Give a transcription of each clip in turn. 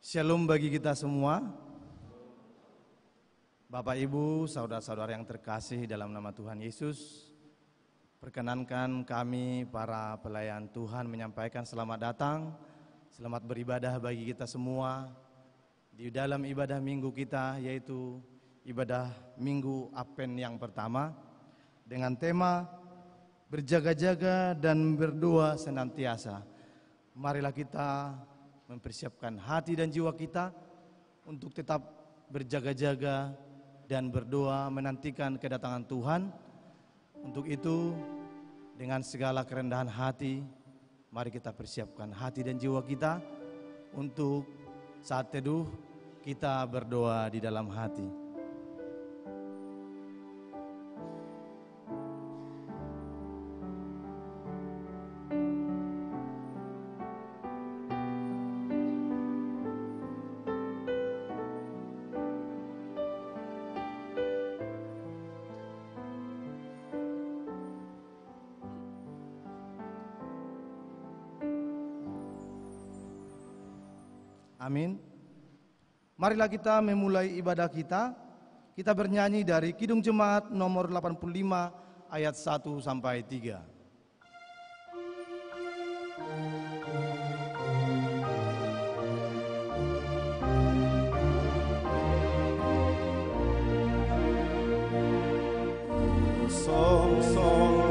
Shalom bagi kita semua. Bapak, Ibu, saudara-saudara yang terkasih dalam nama Tuhan Yesus, perkenankan kami para pelayan Tuhan menyampaikan selamat datang, selamat beribadah bagi kita semua di dalam ibadah minggu kita, yaitu ibadah Minggu Advent yang pertama dengan tema berjaga-jaga dan berdoa senantiasa. Marilah kita mempersiapkan hati dan jiwa kita untuk tetap berjaga-jaga dan berdoa menantikan kedatangan Tuhan. Untuk itu, dengan segala kerendahan hati, mari kita persiapkan hati dan jiwa kita untuk saat teduh kita berdoa di dalam hati. Amin. Marilah kita memulai ibadah kita. Kita bernyanyi dari Kidung Jemaat nomor 85 ayat 1 sampai 3. Song-song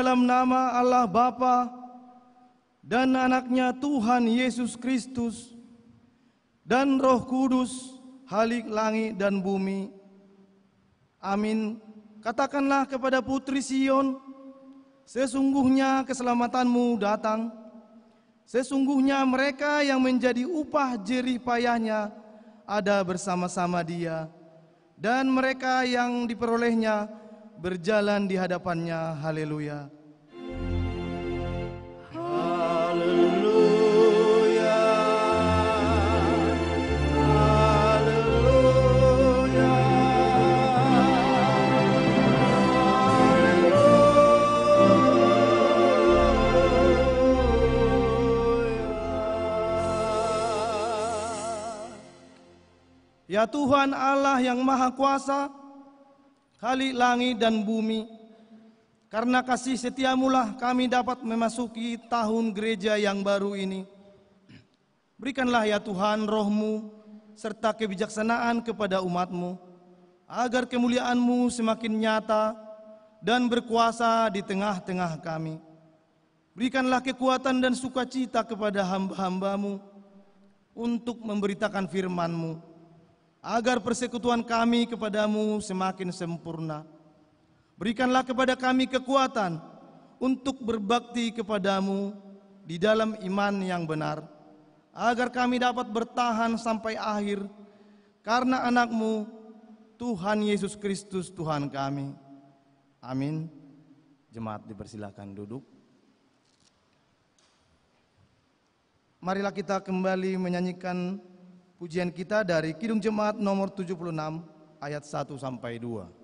Dalam nama Allah Bapa dan anaknya Tuhan Yesus Kristus dan Roh Kudus, Halik langit dan bumi. Amin. Katakanlah kepada putri Sion, sesungguhnya keselamatanmu datang. Sesungguhnya mereka yang menjadi upah jerih payahnya ada bersama-sama dia, dan mereka yang diperolehnya berjalan di hadapannya. Haleluya. Haleluya. Haleluya. Ya Tuhan Allah yang Maha Kuasa, Khalik langit dan bumi, Karena kasih setiamu-lah kami dapat memasuki tahun gereja yang baru ini. Berikanlah ya Tuhan roh-Mu serta kebijaksanaan kepada umat-Mu, agar kemuliaan-Mu semakin nyata dan berkuasa di tengah-tengah kami. Berikanlah kekuatan dan sukacita kepada hamba-hamba-Mu untuk memberitakan firman-Mu, agar persekutuan kami kepadamu semakin sempurna. Berikanlah kepada kami kekuatan untuk berbakti kepadamu di dalam iman yang benar, agar kami dapat bertahan sampai akhir karena anak-Mu, Tuhan Yesus Kristus Tuhan kami. Amin. Jemaat dipersilakan duduk. Marilah kita kembali menyanyikan pujian kita dari Kidung Jemaat nomor 76 ayat 1 sampai 2.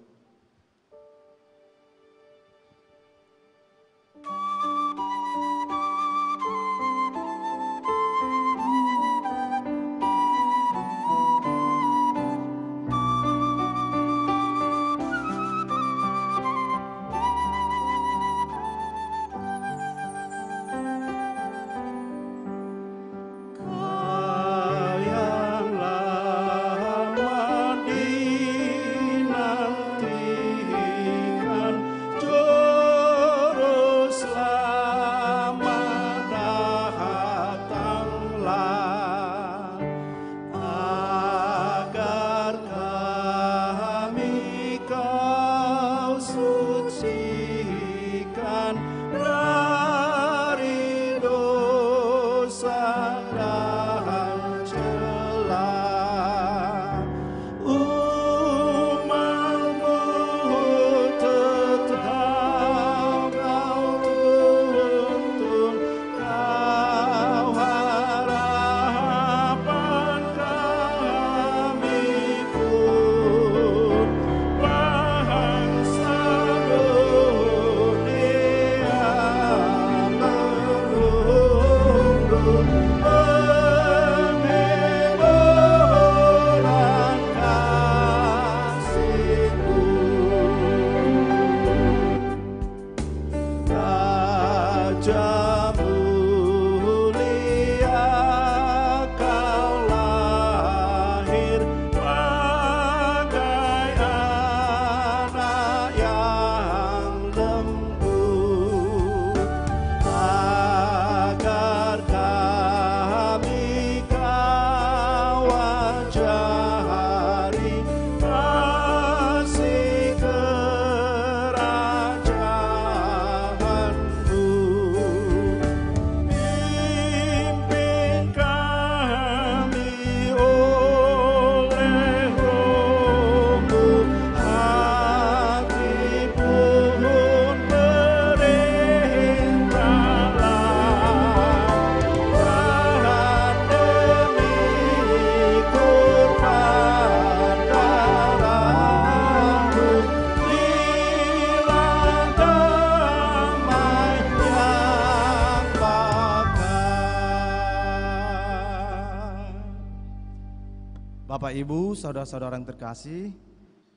Bapak, Ibu, saudara-saudara yang terkasih,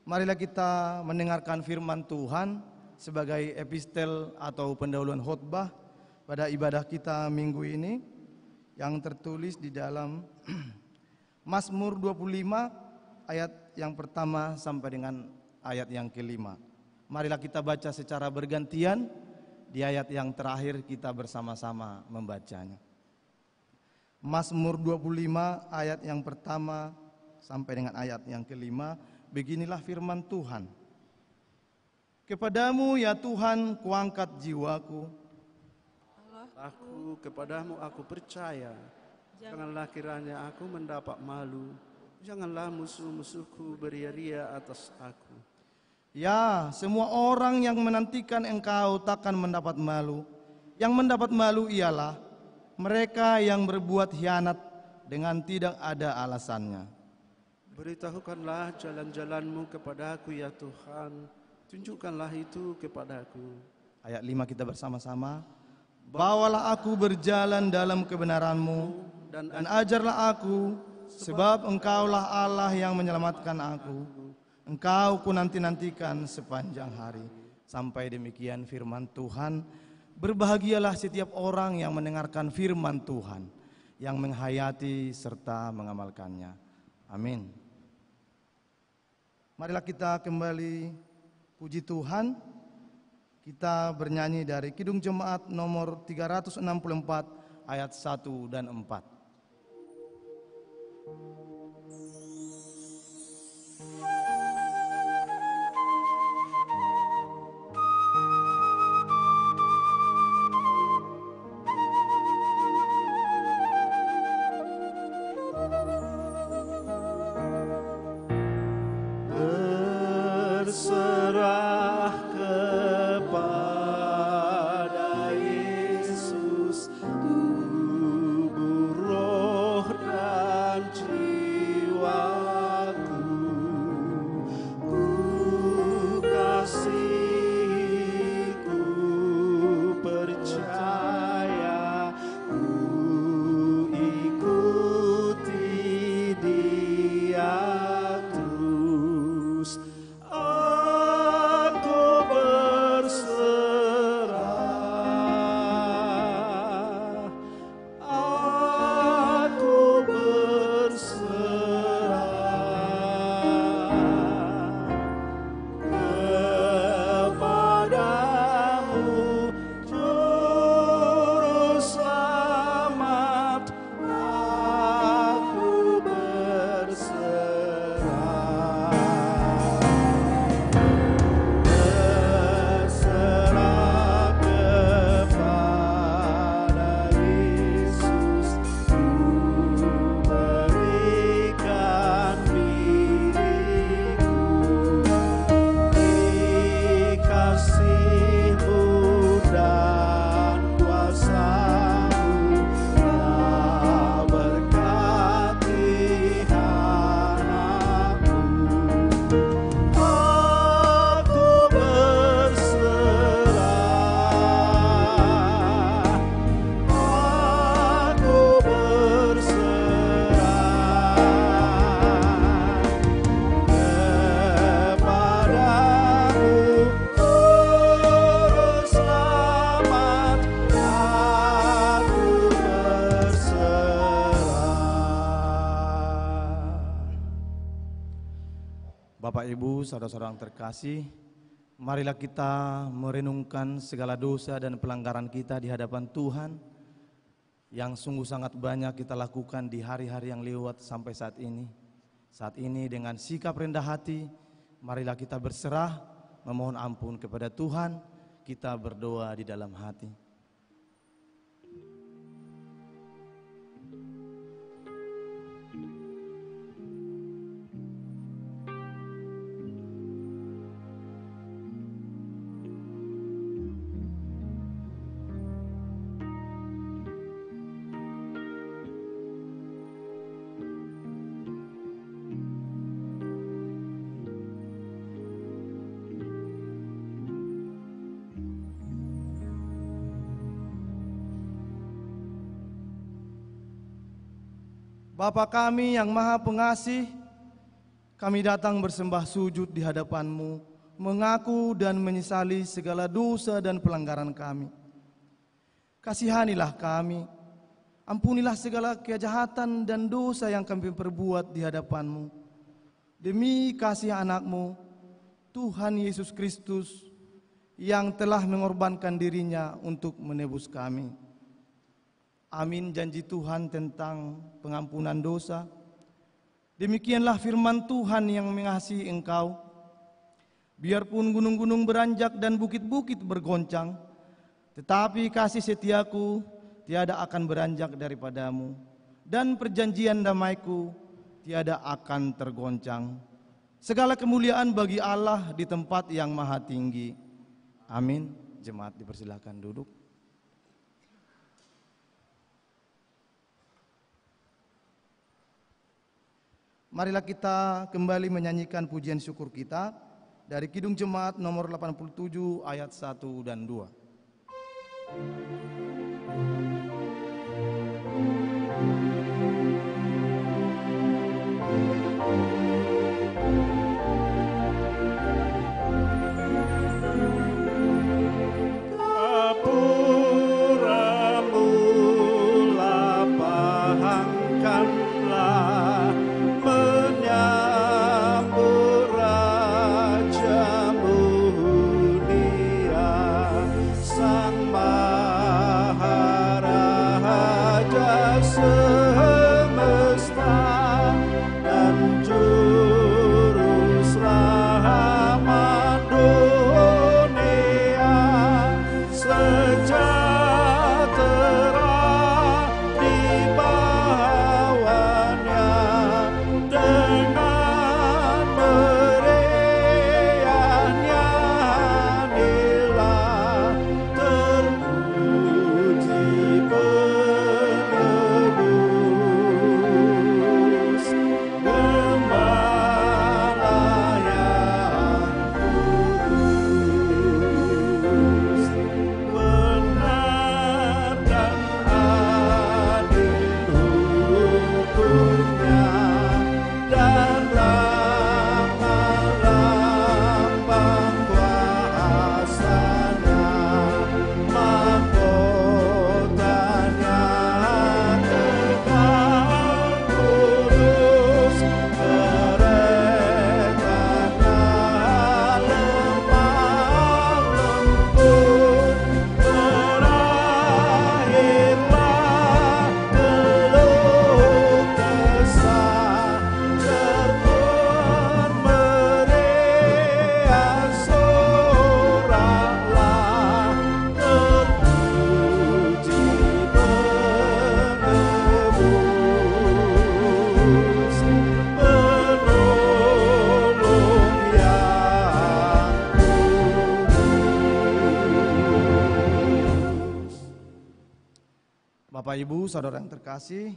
marilah kita mendengarkan firman Tuhan sebagai epistel atau pendahuluan khotbah pada ibadah kita minggu ini yang tertulis di dalam Mazmur 25 ayat yang pertama sampai dengan ayat yang kelima. Marilah kita baca secara bergantian, di ayat yang terakhir kita bersama-sama membacanya. Mazmur 25 ayat yang pertama sampai dengan ayat yang kelima, beginilah firman Tuhan. Kepadamu ya Tuhan kuangkat jiwaku. Aku kepadamu aku percaya. Janganlah kiranya aku mendapat malu. Janganlah musuh-musuhku beria-ria atas aku. Ya, semua orang yang menantikan engkau takkan mendapat malu. Yang mendapat malu ialah mereka yang berbuat khianat dengan tidak ada alasannya. Beritahukanlah jalan-jalanmu kepadaku ya Tuhan, tunjukkanlah itu kepadaku. Ayat 5 kita bersama-sama. Bawalah aku berjalan dalam kebenaranmu dan ajarlah aku, sebab engkaulah Allah yang menyelamatkan aku. Engkau ku nanti-nantikan sepanjang hari. Sampai demikian firman Tuhan. Berbahagialah setiap orang yang mendengarkan firman Tuhan, yang menghayati serta mengamalkannya. Amin. Marilah kita kembali puji Tuhan. Kita bernyanyi dari Kidung Jemaat nomor 364 ayat 1 dan 4. Berserah kepada Yesus, tubuh, roh, dan jiwaku. Ku kasih, ku percaya, ku ikuti Dia terus. Aku berserah, aku berserah kepadamu, Juru Selamat. Aku berserah. Berserah kepada Yesus, ku berikan diriku. Di kasih-Mu dan kuasa-Mu, Ya berkati anakku. Aku berserah, aku berserah kepadamu, Juru Selamat. Aku berserah. Bapak, Ibu, saudara-saudara yang terkasih, marilah kita merenungkan segala dosa dan pelanggaran kita di hadapan Tuhan yang sungguh sangat banyak kita lakukan di hari-hari yang lewat sampai saat ini. Saat ini dengan sikap rendah hati, marilah kita berserah, memohon ampun kepada Tuhan, kita berdoa di dalam hati. Bapa kami yang Maha Pengasih, kami datang bersembah sujud di hadapan-Mu, mengaku dan menyesali segala dosa dan pelanggaran kami. Kasihanilah kami, ampunilah segala kejahatan dan dosa yang kami perbuat di hadapan-Mu. Demi kasih anak-Mu, Tuhan Yesus Kristus, yang telah mengorbankan dirinya untuk menebus kami. Amin. Janji Tuhan tentang pengampunan dosa. Demikianlah firman Tuhan yang mengasihi engkau. Biarpun gunung-gunung beranjak dan bukit-bukit bergoncang, tetapi kasih setiaku tiada akan beranjak daripadamu, dan perjanjian damaiku tiada akan tergoncang. Segala kemuliaan bagi Allah di tempat yang maha tinggi. Amin. Jemaat dipersilakan duduk. Marilah kita kembali menyanyikan pujian syukur kita dari Kidung Jemaat nomor 87 ayat 1 dan 2. Bapak Ibu, saudara yang terkasih,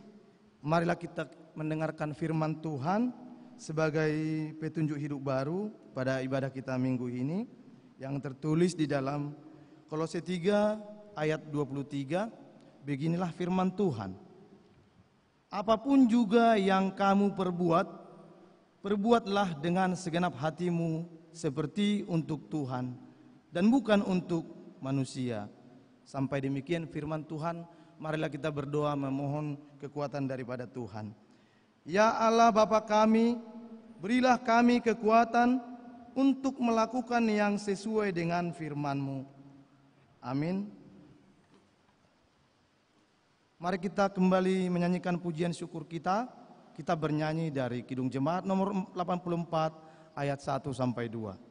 marilah kita mendengarkan firman Tuhan sebagai petunjuk hidup baru pada ibadah kita minggu ini yang tertulis di dalam Kolose 3 ayat 23. Beginilah firman Tuhan. Apapun juga yang kamu perbuat, perbuatlah dengan segenap hatimu seperti untuk Tuhan dan bukan untuk manusia. Sampai demikian firman Tuhan. Marilah kita berdoa memohon kekuatan daripada Tuhan. Ya Allah Bapa kami, berilah kami kekuatan untuk melakukan yang sesuai dengan firman-Mu. Amin. Mari kita kembali menyanyikan pujian syukur kita. Kita bernyanyi dari Kidung Jemaat nomor 84 ayat 1 sampai 2.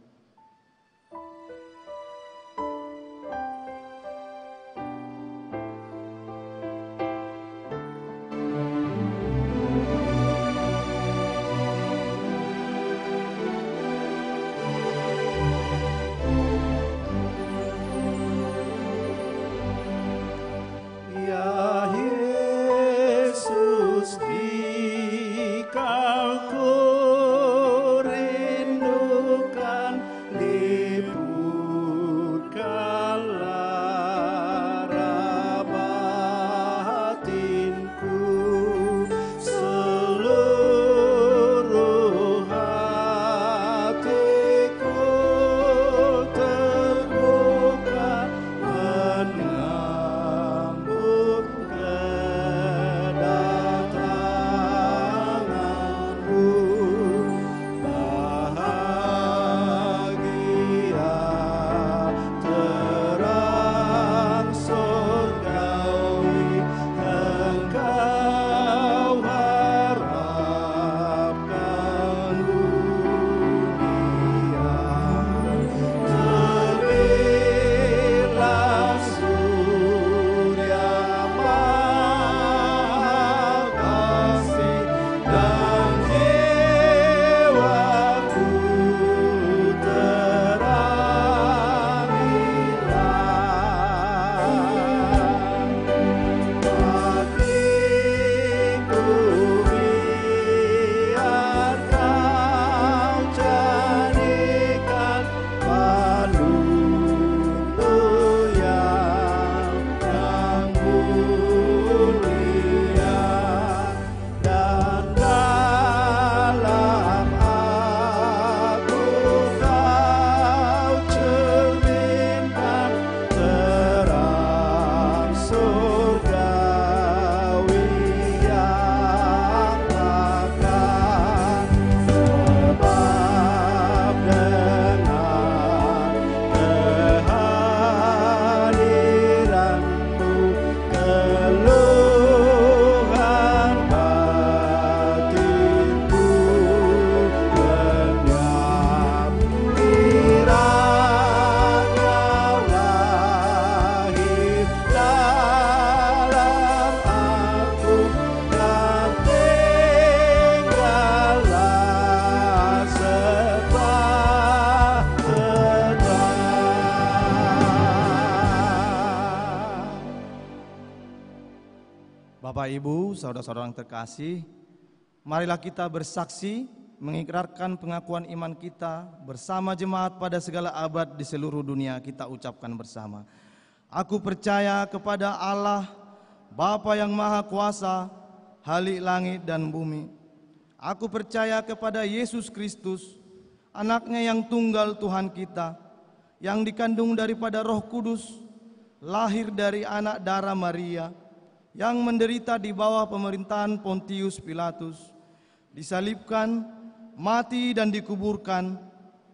Bapak Ibu, saudara-saudara yang terkasih, marilah kita bersaksi mengikrarkan pengakuan iman kita bersama jemaat pada segala abad di seluruh dunia. Kita ucapkan bersama. Aku percaya kepada Allah, Bapa yang Maha Kuasa, Khalik langit dan bumi. Aku percaya kepada Yesus Kristus, Anaknya yang tunggal Tuhan kita, yang dikandung daripada Roh Kudus, lahir dari anak darah Maria, yang menderita di bawah pemerintahan Pontius Pilatus, disalibkan, mati dan dikuburkan,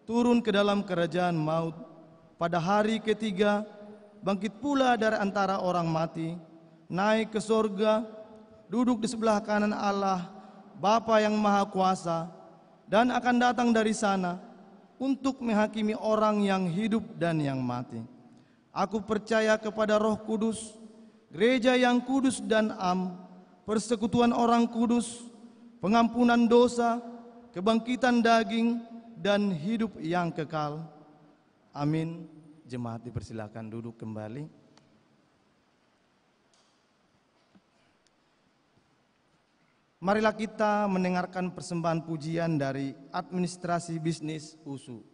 turun ke dalam kerajaan maut, pada hari ketiga bangkit pula dari antara orang mati, naik ke sorga, duduk di sebelah kanan Allah, Bapa yang Maha Kuasa, dan akan datang dari sana untuk menghakimi orang yang hidup dan yang mati. Aku percaya kepada Roh Kudus, gereja yang kudus dan am, persekutuan orang kudus, pengampunan dosa, kebangkitan daging, dan hidup yang kekal. Amin. Jemaat dipersilakan duduk kembali. Marilah kita mendengarkan persembahan pujian dari administrasi bisnis USU.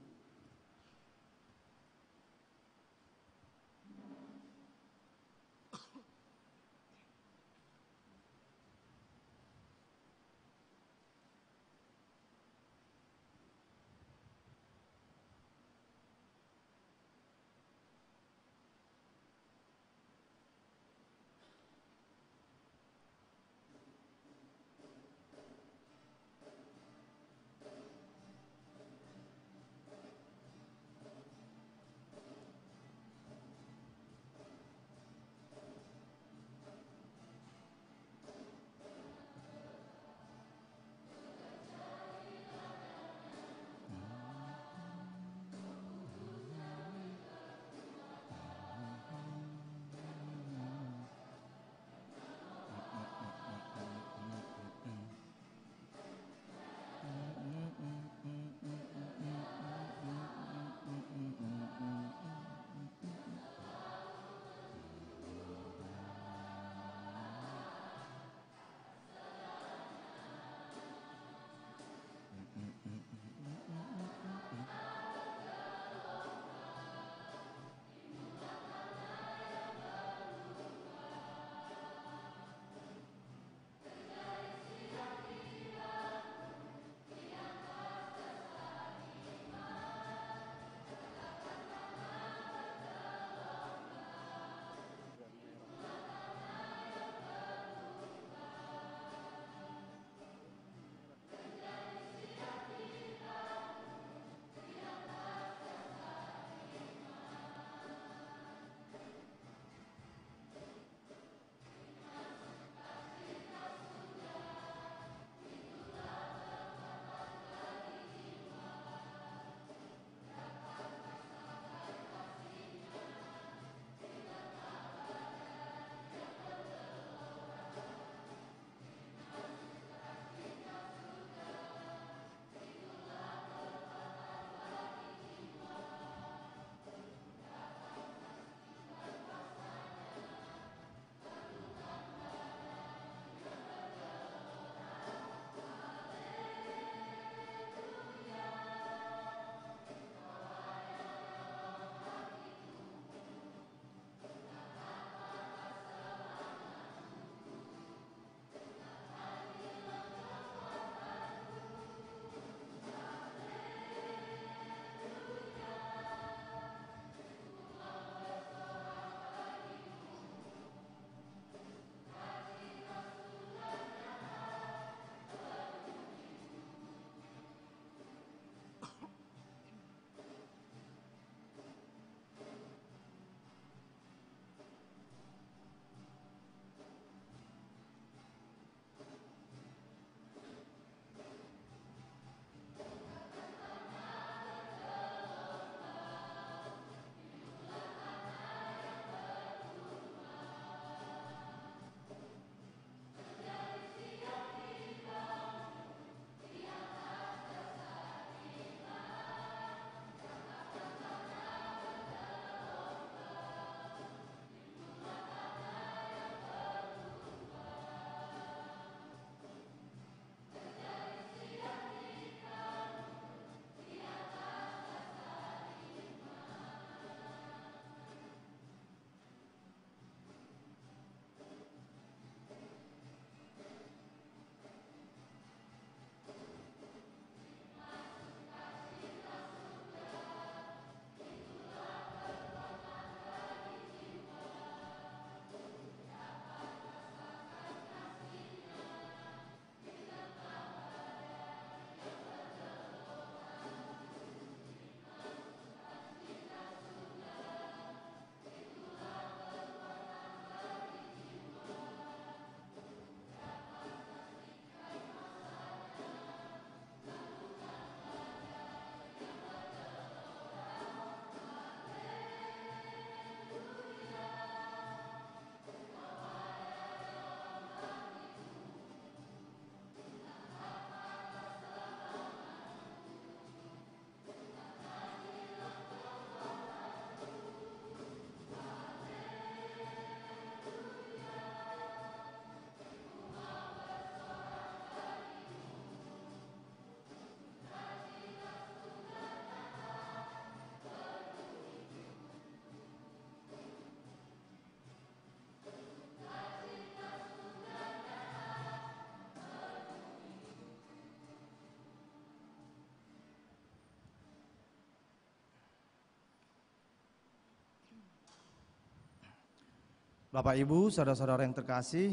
Bapak Ibu, saudara-saudara yang terkasih,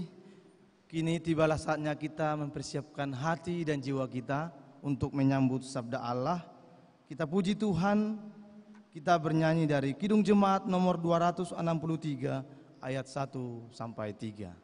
kini tibalah saatnya kita mempersiapkan hati dan jiwa kita untuk menyambut sabda Allah. Kita puji Tuhan, kita bernyanyi dari Kidung Jemaat nomor 263 ayat 1 sampai 3.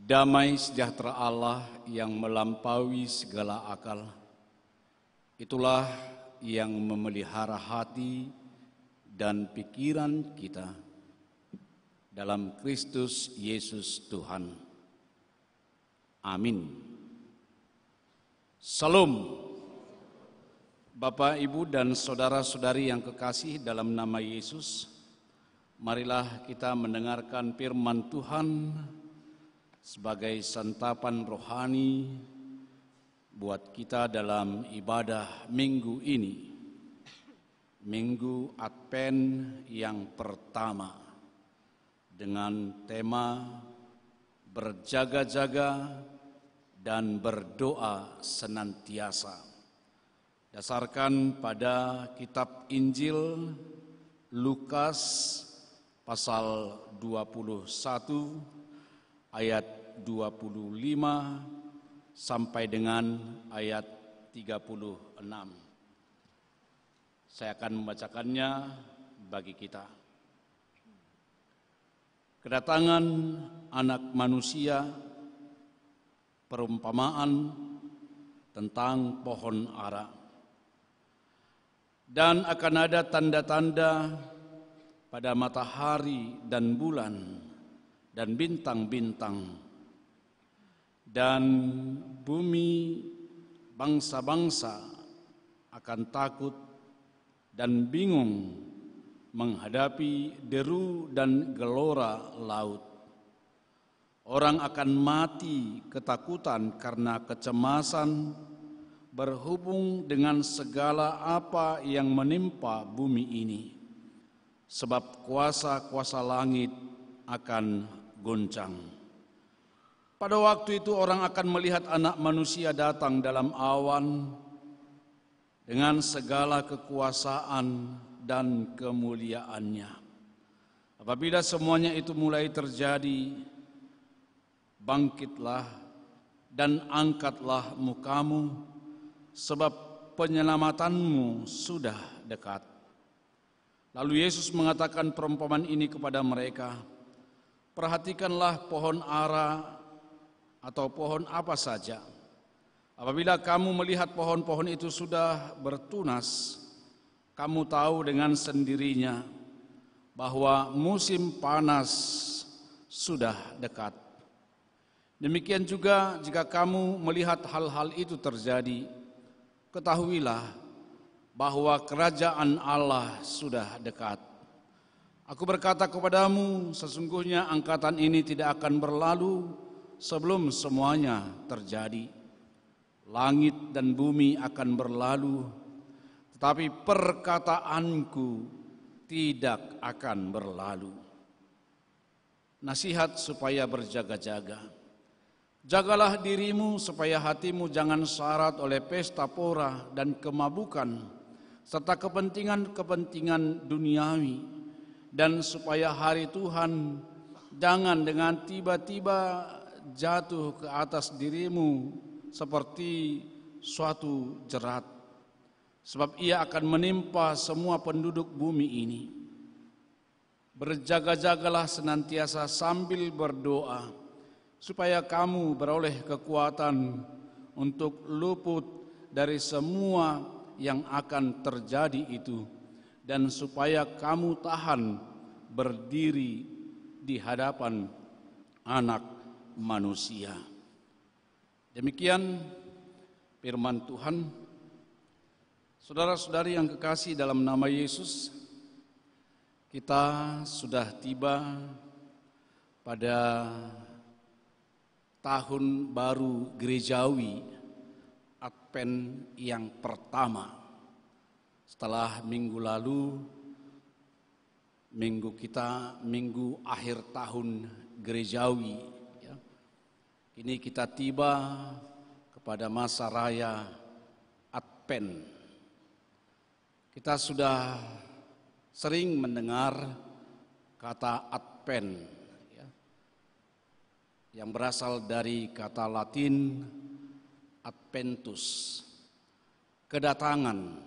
Damai sejahtera Allah yang melampaui segala akal, itulah yang memelihara hati dan pikiran kita dalam Kristus Yesus Tuhan. Amin. Salam. Bapak, Ibu, dan saudara-saudari yang kekasih dalam nama Yesus, marilah kita mendengarkan firman Tuhan sebagai santapan rohani buat kita dalam ibadah minggu ini, Minggu Advent yang pertama, dengan tema berjaga-jaga dan berdoa senantiasa. Dasarkan pada kitab Injil Lukas pasal 21 ayat 25 sampai dengan ayat 36. Saya akan membacakannya bagi kita. Kedatangan Anak Manusia, perumpamaan tentang pohon ara. Dan akan ada tanda-tanda pada matahari dan bulan dan bintang-bintang. Dan bumi bangsa-bangsa akan takut dan bingung menghadapi deru dan gelora laut. Orang akan mati ketakutan karena kecemasan berhubung dengan segala apa yang menimpa bumi ini. Sebab kuasa-kuasa langit akan goncang. Pada waktu itu orang akan melihat Anak Manusia datang dalam awan dengan segala kekuasaan dan kemuliaannya. Apabila semuanya itu mulai terjadi, bangkitlah dan angkatlah mukamu, sebab penyelamatanmu sudah dekat. Lalu Yesus mengatakan perumpamaan ini kepada mereka, perhatikanlah pohon ara atau pohon apa saja. Apabila kamu melihat pohon-pohon itu sudah bertunas, kamu tahu dengan sendirinya bahwa musim panas sudah dekat. Demikian juga jika kamu melihat hal-hal itu terjadi, ketahuilah bahwa kerajaan Allah sudah dekat. Aku berkata kepadamu, sesungguhnya angkatan ini tidak akan berlalu sebelum semuanya terjadi. Langit dan bumi akan berlalu, tetapi perkataanku tidak akan berlalu. Nasihat supaya berjaga-jaga. Jagalah dirimu supaya hatimu jangan syarat oleh pesta pora dan kemabukan, serta kepentingan-kepentingan duniawi, dan supaya hari Tuhan jangan dengan tiba-tiba jatuh ke atas dirimu seperti suatu jerat, sebab ia akan menimpa semua penduduk bumi ini. Berjaga-jagalah senantiasa sambil berdoa, supaya kamu beroleh kekuatan untuk luput dari semua yang akan terjadi itu, dan supaya kamu tahan berdiri di hadapan Anak Manusia. Demikian firman Tuhan. Saudara-saudari yang kekasih dalam nama Yesus, kita sudah tiba pada tahun baru gerejawi Advent yang pertama. Setelah minggu lalu, minggu akhir tahun gerejawi. Kini kita tiba kepada masa raya Advent. Kita sudah sering mendengar kata Advent, yang berasal dari kata Latin adventus, kedatangan.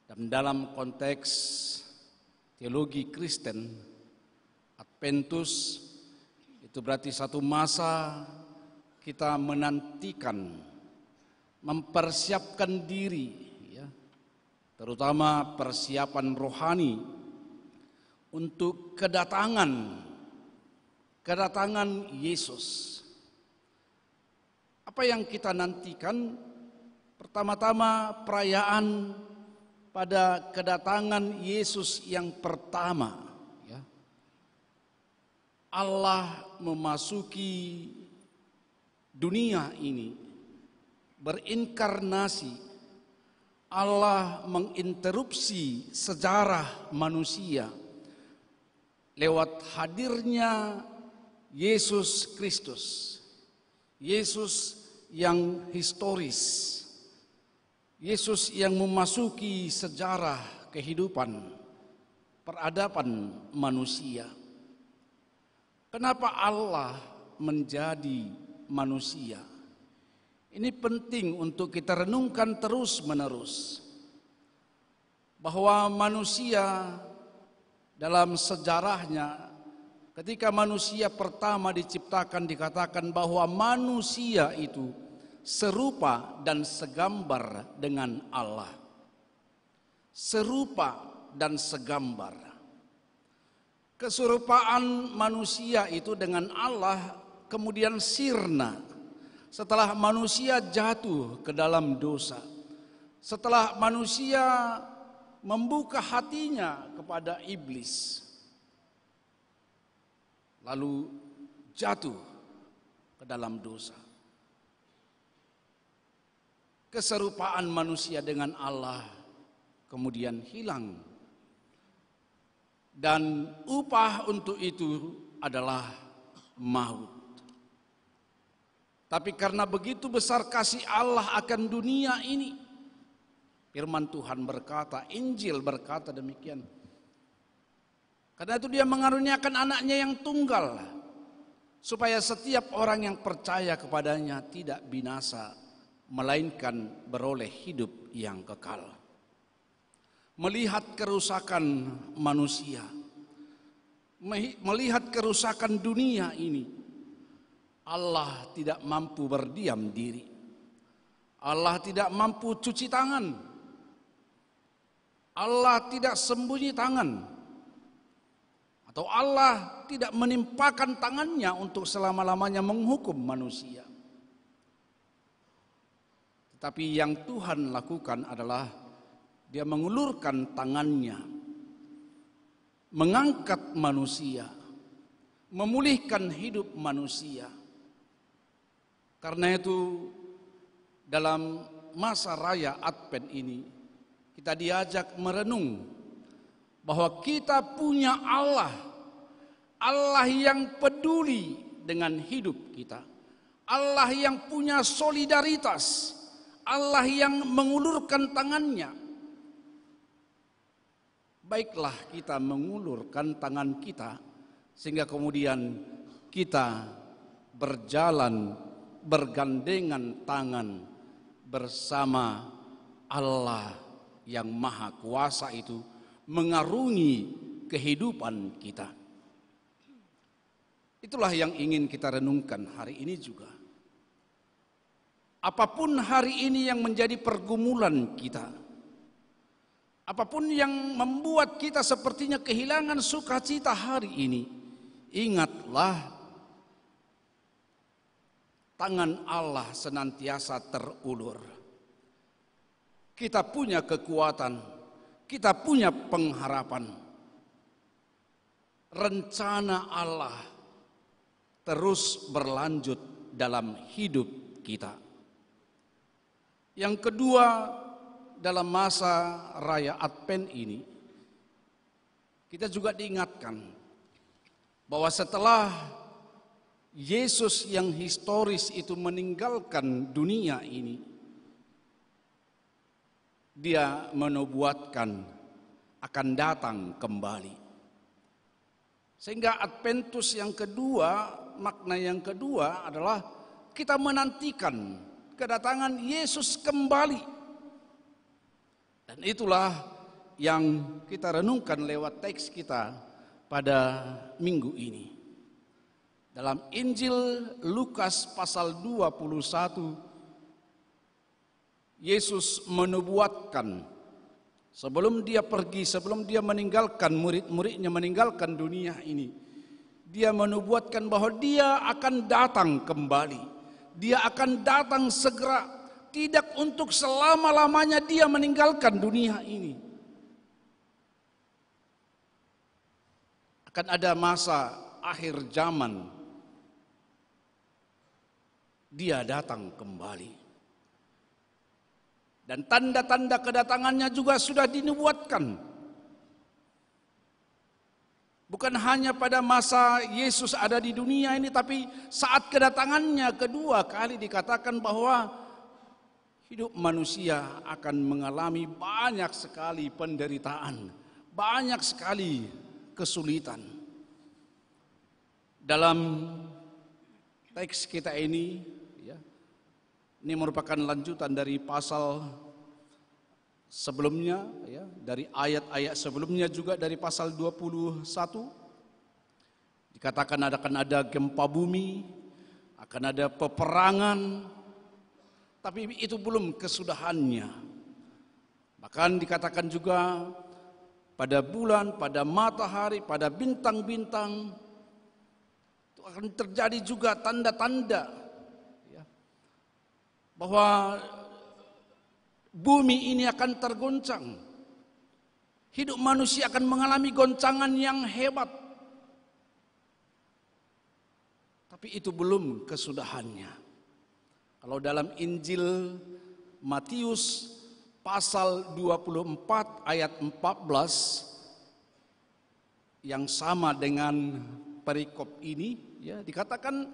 Dan dalam konteks teologi Kristen, adventus itu berarti satu masa kita menantikan, mempersiapkan diri, terutama persiapan rohani untuk kedatangan Yesus. Apa yang kita nantikan? Pertama-tama perayaan pada kedatangan Yesus yang pertama. Allah memasuki dunia ini, berinkarnasi. Allah menginterupsi sejarah manusia lewat hadirnya Yesus Kristus. Yesus yang historis, Yesus yang memasuki sejarah kehidupan, peradaban manusia. Kenapa Allah menjadi manusia? Ini penting untuk kita renungkan terus-menerus. Bahwa manusia dalam sejarahnya, ketika manusia pertama diciptakan, dikatakan bahwa manusia itu serupa dan segambar dengan Allah. serupa dan segambar. Keserupaan manusia itu dengan Allah kemudian sirna setelah manusia jatuh ke dalam dosa. Setelah manusia membuka hatinya kepada iblis, lalu jatuh ke dalam dosa. Keserupaan manusia dengan Allah kemudian hilang. Dan upah untuk itu adalah maut. Tapi karena begitu besar kasih Allah akan dunia ini, firman Tuhan berkata, Injil berkata demikian. Karena itu dia mengaruniakan anaknya yang tunggal, supaya setiap orang yang percaya kepadanya tidak binasa, melainkan beroleh hidup yang kekal. Melihat kerusakan manusia, melihat kerusakan dunia ini, Allah tidak mampu berdiam diri. Allah tidak mampu cuci tangan. Allah tidak sembunyi tangan. Atau Allah tidak menimpakan tangannya untuk selama-lamanya menghukum manusia. Tetapi yang Tuhan lakukan adalah Dia mengulurkan tangannya, mengangkat manusia, memulihkan hidup manusia. Karena itu dalam masa raya Advent ini kita diajak merenung bahwa kita punya Allah, Allah yang peduli dengan hidup kita, Allah yang punya solidaritas, Allah yang mengulurkan tangannya. Baiklah kita mengulurkan tangan kita sehingga kemudian kita berjalan bergandengan tangan bersama Allah yang maha kuasa itu mengarungi kehidupan kita. Itulah yang ingin kita renungkan hari ini juga. Apapun hari ini yang menjadi pergumulan kita, apapun yang membuat kita sepertinya kehilangan sukacita hari ini, ingatlah tangan Allah senantiasa terulur. Kita punya kekuatan, kita punya pengharapan. Rencana Allah terus berlanjut dalam hidup kita. Yang kedua, dalam masa raya Advent ini, kita juga diingatkan bahwa setelah Yesus yang historis itu meninggalkan dunia ini, Dia menubuatkan akan datang kembali. Sehingga Adventus yang kedua, makna yang kedua adalah kita menantikan kedatangan Yesus kembali. Dan itulah yang kita renungkan lewat teks kita pada minggu ini. Dalam Injil Lukas pasal 21, Yesus menubuatkan sebelum dia pergi, sebelum dia meninggalkan murid-muridnya, meninggalkan dunia ini, dia menubuatkan bahwa dia akan datang kembali. Dia akan datang segera. Tidak untuk selama-lamanya dia meninggalkan dunia ini. Akan ada masa akhir zaman, dia datang kembali. Dan tanda-tanda kedatangannya juga sudah dinubuatkan. Bukan hanya pada masa Yesus ada di dunia ini, tapi saat kedatangannya kedua kali dikatakan bahwa hidup manusia akan mengalami banyak sekali penderitaan, banyak sekali kesulitan. Dalam teks kita ini, ini merupakan lanjutan dari pasal sebelumnya, dari ayat-ayat sebelumnya juga dari pasal 21. Dikatakan akan ada gempa bumi, akan ada peperangan. Tapi itu belum kesudahannya. Bahkan dikatakan juga pada bulan, pada matahari, pada bintang-bintang itu akan terjadi juga tanda-tanda ya, bahwa bumi ini akan tergoncang. Hidup manusia akan mengalami goncangan yang hebat. Tapi itu belum kesudahannya. Kalau dalam Injil Matius pasal 24 ayat 14 yang sama dengan perikop ini ya, dikatakan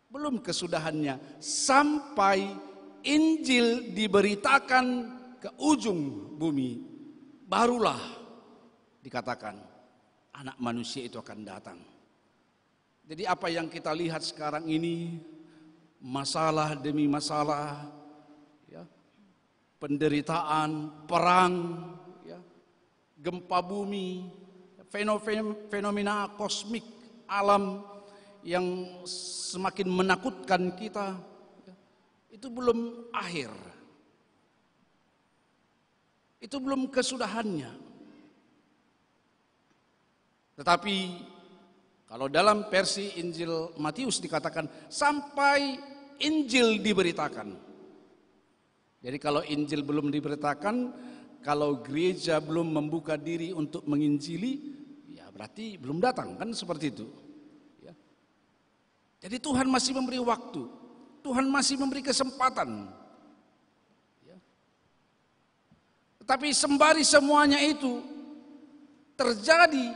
belum kesudahannya sampai Injil diberitakan ke ujung bumi, barulah dikatakan anak manusia itu akan datang. Jadi apa yang kita lihat sekarang ini, masalah demi masalah, ya, penderitaan, perang, ya, gempa bumi, fenomena kosmik alam yang semakin menakutkan kita, ya, itu belum akhir. Itu belum kesudahannya. Tetapi kalau dalam versi Injil Matius dikatakan sampai Injil diberitakan. Jadi kalau Injil belum diberitakan, kalau gereja belum membuka diri untuk menginjili, ya berarti belum datang, kan seperti itu. Ya. Jadi Tuhan masih memberi waktu, Tuhan masih memberi kesempatan. Tapi sembari semuanya itu terjadi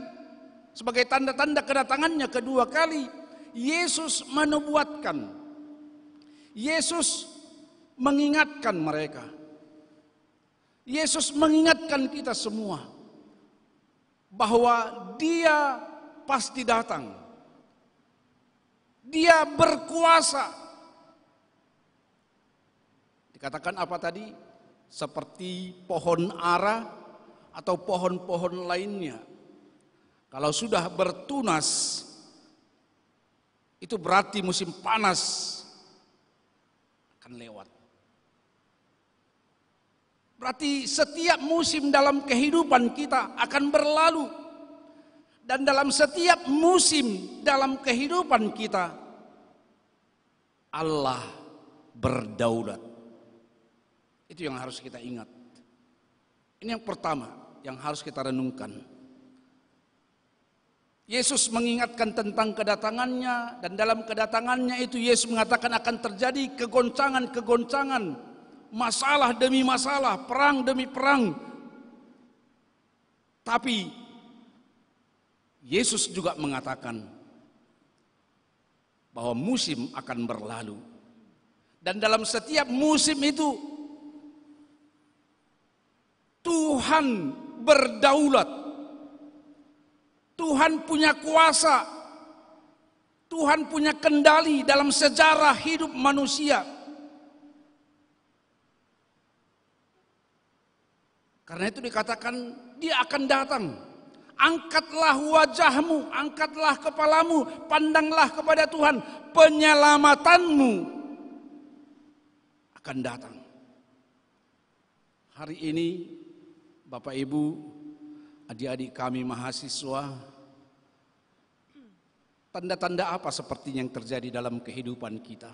sebagai tanda-tanda kedatangannya kedua kali, Yesus menubuatkan, Yesus mengingatkan mereka, Yesus mengingatkan kita semua bahwa Dia pasti datang, Dia berkuasa. Dikatakan apa tadi? Seperti pohon ara atau pohon-pohon lainnya. Kalau sudah bertunas, itu berarti musim panas akan lewat. Berarti setiap musim dalam kehidupan kita akan berlalu. Dan dalam setiap musim dalam kehidupan kita, Allah berdaulat. Itu yang harus kita ingat. Ini yang pertama yang harus kita renungkan. Yesus mengingatkan tentang kedatangannya, dan dalam kedatangannya itu Yesus mengatakan akan terjadi kegoncangan-kegoncangan, masalah demi masalah, perang demi perang. Tapi Yesus juga mengatakan bahwa musim akan berlalu. Dan dalam setiap musim itu Tuhan berdaulat, Tuhan punya kuasa, Tuhan punya kendali dalam sejarah hidup manusia. Karena itu dikatakan Dia akan datang. Angkatlah wajahmu, angkatlah kepalamu, pandanglah kepada Tuhan, penyelamatanmu akan datang. Hari ini Bapak Ibu, adik-adik kami mahasiswa, tanda-tanda apa seperti yang terjadi dalam kehidupan kita?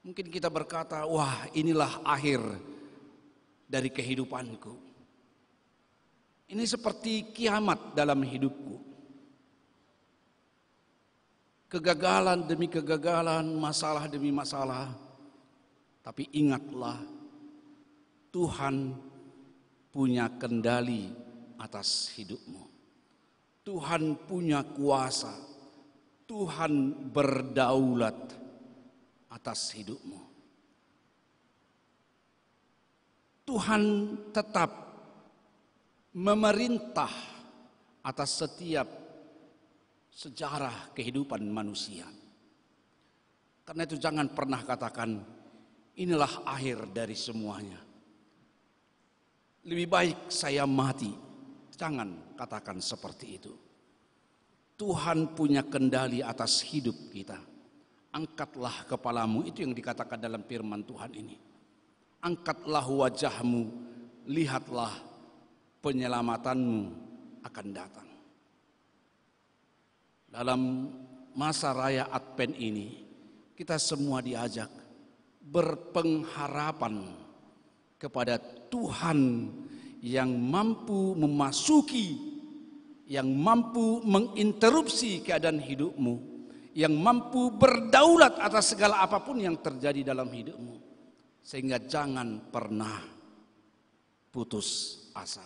Mungkin kita berkata, wah inilah akhir dari kehidupanku. Ini seperti kiamat dalam hidupku. Kegagalan demi kegagalan, masalah demi masalah. Tapi ingatlah, Tuhan punya kendali atas hidupmu. Tuhan punya kuasa. Tuhan berdaulat atas hidupmu. Tuhan tetap memerintah atas setiap sejarah kehidupan manusia. Karena itu jangan pernah katakan, inilah akhir dari semuanya. Lebih baik saya mati. Jangan katakan seperti itu. Tuhan punya kendali atas hidup kita. Angkatlah kepalamu, itu yang dikatakan dalam firman Tuhan ini. Angkatlah wajahmu, lihatlah penyelamatanmu akan datang. Dalam masa raya Advent ini, kita semua diajak berpengharapan kepada Tuhan yang mampu memasuki, yang mampu menginterupsi keadaan hidupmu, yang mampu berdaulat atas segala apapun yang terjadi dalam hidupmu. Sehingga jangan pernah putus asa.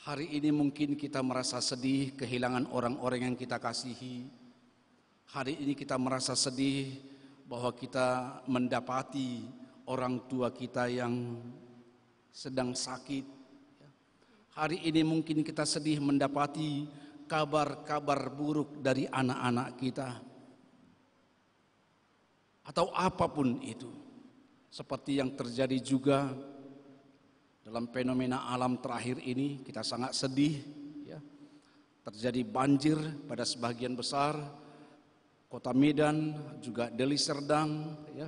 Hari ini mungkin kita merasa sedih kehilangan orang-orang yang kita kasihi. Hari ini kita merasa sedih bahwa kita mendapati orang tua kita yang sedang sakit. Hari ini mungkin kita sedih mendapati kabar-kabar buruk dari anak-anak kita. Atau apapun itu. Seperti yang terjadi juga dalam fenomena alam terakhir ini, kita sangat sedih. Ya. Terjadi banjir pada sebagian besar kota Medan, juga Deli Serdang, ya.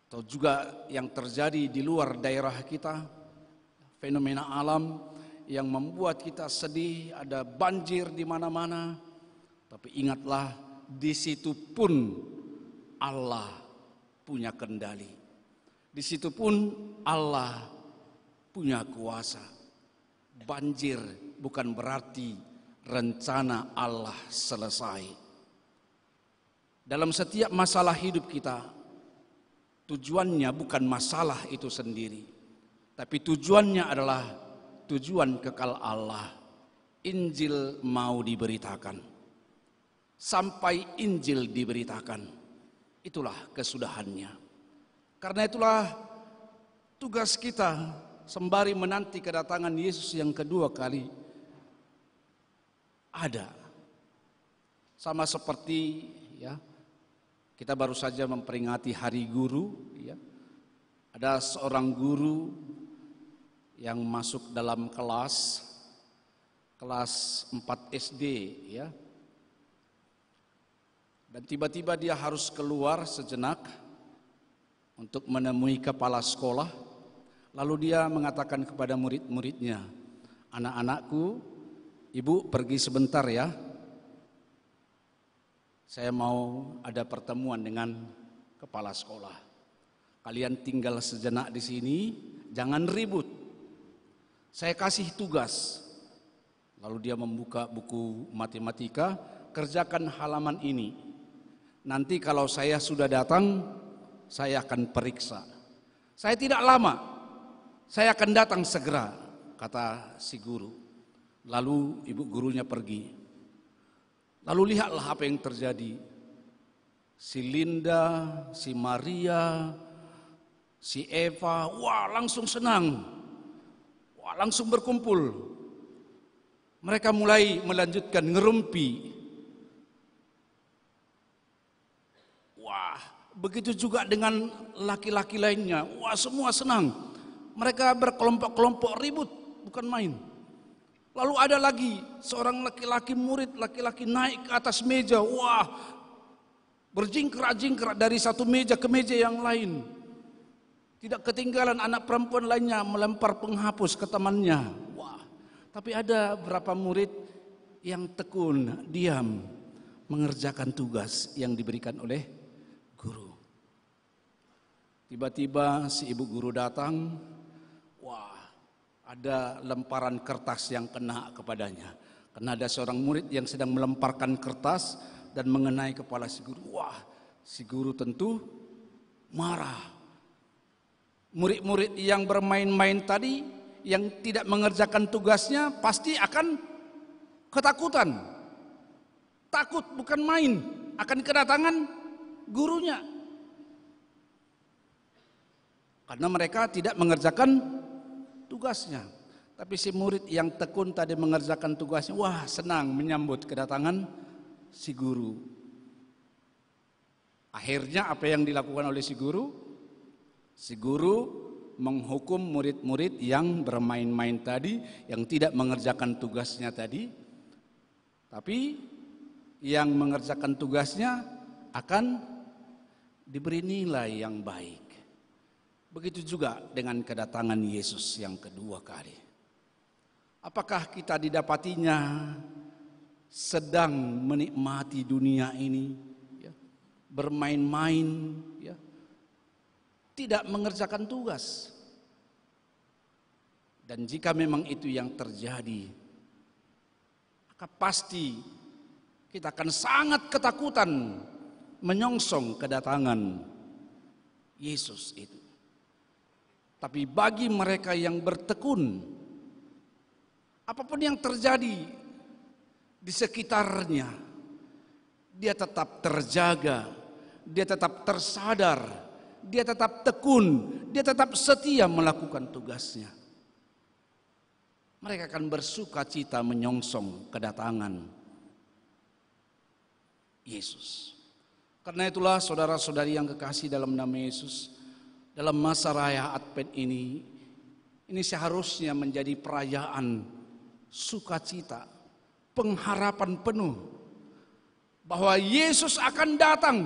Atau juga yang terjadi di luar daerah kita, fenomena alam yang membuat kita sedih, ada banjir di mana-mana. Tapi ingatlah, di situ pun Allah punya kendali. Di situ pun Allah punya kuasa. Banjir bukan berarti rencana Allah selesai. Dalam setiap masalah hidup kita, tujuannya bukan masalah itu sendiri, tapi tujuannya adalah tujuan kekal Allah. Injil mau diberitakan. Sampai Injil diberitakan, itulah kesudahannya. Karena itulah tugas kita sembari menanti kedatangan Yesus yang kedua kali ada. Sama seperti ya, kita baru saja memperingati Hari Guru, ya. Ada seorang guru yang masuk dalam kelas 4 SD, ya. Dan tiba-tiba dia harus keluar sejenak untuk menemui kepala sekolah. Lalu dia mengatakan kepada murid-muridnya, "Anak-anakku, ibu pergi sebentar ya. Saya mau ada pertemuan dengan kepala sekolah. Kalian tinggal sejenak di sini, jangan ribut. Saya kasih tugas." Lalu dia membuka buku matematika, "Kerjakan halaman ini. Nanti kalau saya sudah datang, saya akan periksa. Saya tidak lama. Saya akan datang segera," kata si guru. Lalu ibu gurunya pergi. Lalu lihatlah apa yang terjadi. Si Linda, si Maria, si Eva, wah langsung senang. Wah langsung berkumpul. Mereka mulai melanjutkan ngerumpi. Wah, begitu juga dengan laki-laki lainnya. Wah semua senang. Mereka berkelompok-kelompok ribut, bukan main. Lalu ada lagi seorang laki-laki murid, laki-laki naik ke atas meja. Wah, berjingkrak-jingkrak dari satu meja ke meja yang lain. Tidak ketinggalan anak perempuan lainnya melempar penghapus ke temannya. Wah, tapi ada beberapa murid yang tekun, diam, mengerjakan tugas yang diberikan oleh guru. Tiba-tiba si ibu guru datang. Wah, ada lemparan kertas yang kena kepadanya. Karena ada seorang murid yang sedang melemparkan kertas dan mengenai kepala si guru. Wah, si guru tentu marah. Murid-murid yang bermain-main tadi, yang tidak mengerjakan tugasnya, pasti akan ketakutan. Takut bukan main akan kedatangan gurunya. Karena mereka tidak mengerjakan tugasnya. Tapi si murid yang tekun tadi mengerjakan tugasnya, wah senang menyambut kedatangan si guru. Akhirnya apa yang dilakukan oleh si guru? Si guru menghukum murid-murid yang bermain-main tadi, yang tidak mengerjakan tugasnya tadi. Tapi yang mengerjakan tugasnya akan diberi nilai yang baik. Begitu juga dengan kedatangan Yesus yang kedua kali. Apakah kita didapatinya sedang menikmati dunia ini, ya, bermain-main, ya, tidak mengerjakan tugas? Dan jika memang itu yang terjadi, maka pasti kita akan sangat ketakutan menyongsong kedatangan Yesus itu. Tapi bagi mereka yang bertekun, apapun yang terjadi di sekitarnya, dia tetap terjaga, dia tetap tersadar, dia tetap tekun, dia tetap setia melakukan tugasnya. Mereka akan bersuka cita menyongsong kedatangan Yesus. Karena itulah saudara-saudari yang kekasih dalam nama Yesus, dalam masa raya Advent ini seharusnya menjadi perayaan sukacita, pengharapan penuh bahwa Yesus akan datang.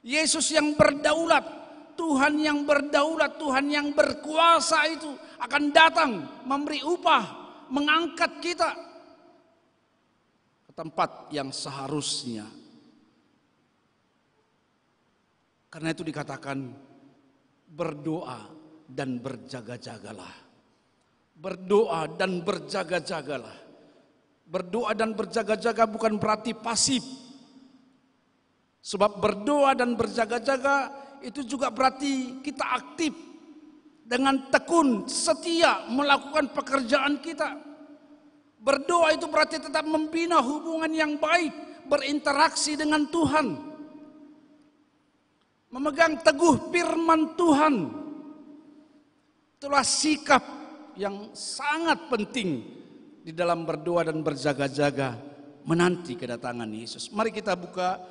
Yesus yang berdaulat, Tuhan yang berdaulat, Tuhan yang berkuasa itu akan datang memberi upah, mengangkat kita ke tempat yang seharusnya. Karena itu dikatakan berdoa dan berjaga-jagalah. Berdoa dan berjaga-jagalah. Berdoa dan berjaga-jaga bukan berarti pasif. Sebab berdoa dan berjaga-jaga itu juga berarti kita aktif dengan tekun, setia melakukan pekerjaan kita. Berdoa itu berarti tetap membina hubungan yang baik, berinteraksi dengan Tuhan. Memegang teguh firman Tuhan. Itulah sikap yang sangat penting di dalam berdoa dan berjaga-jaga menanti kedatangan Yesus. Mari kita buka,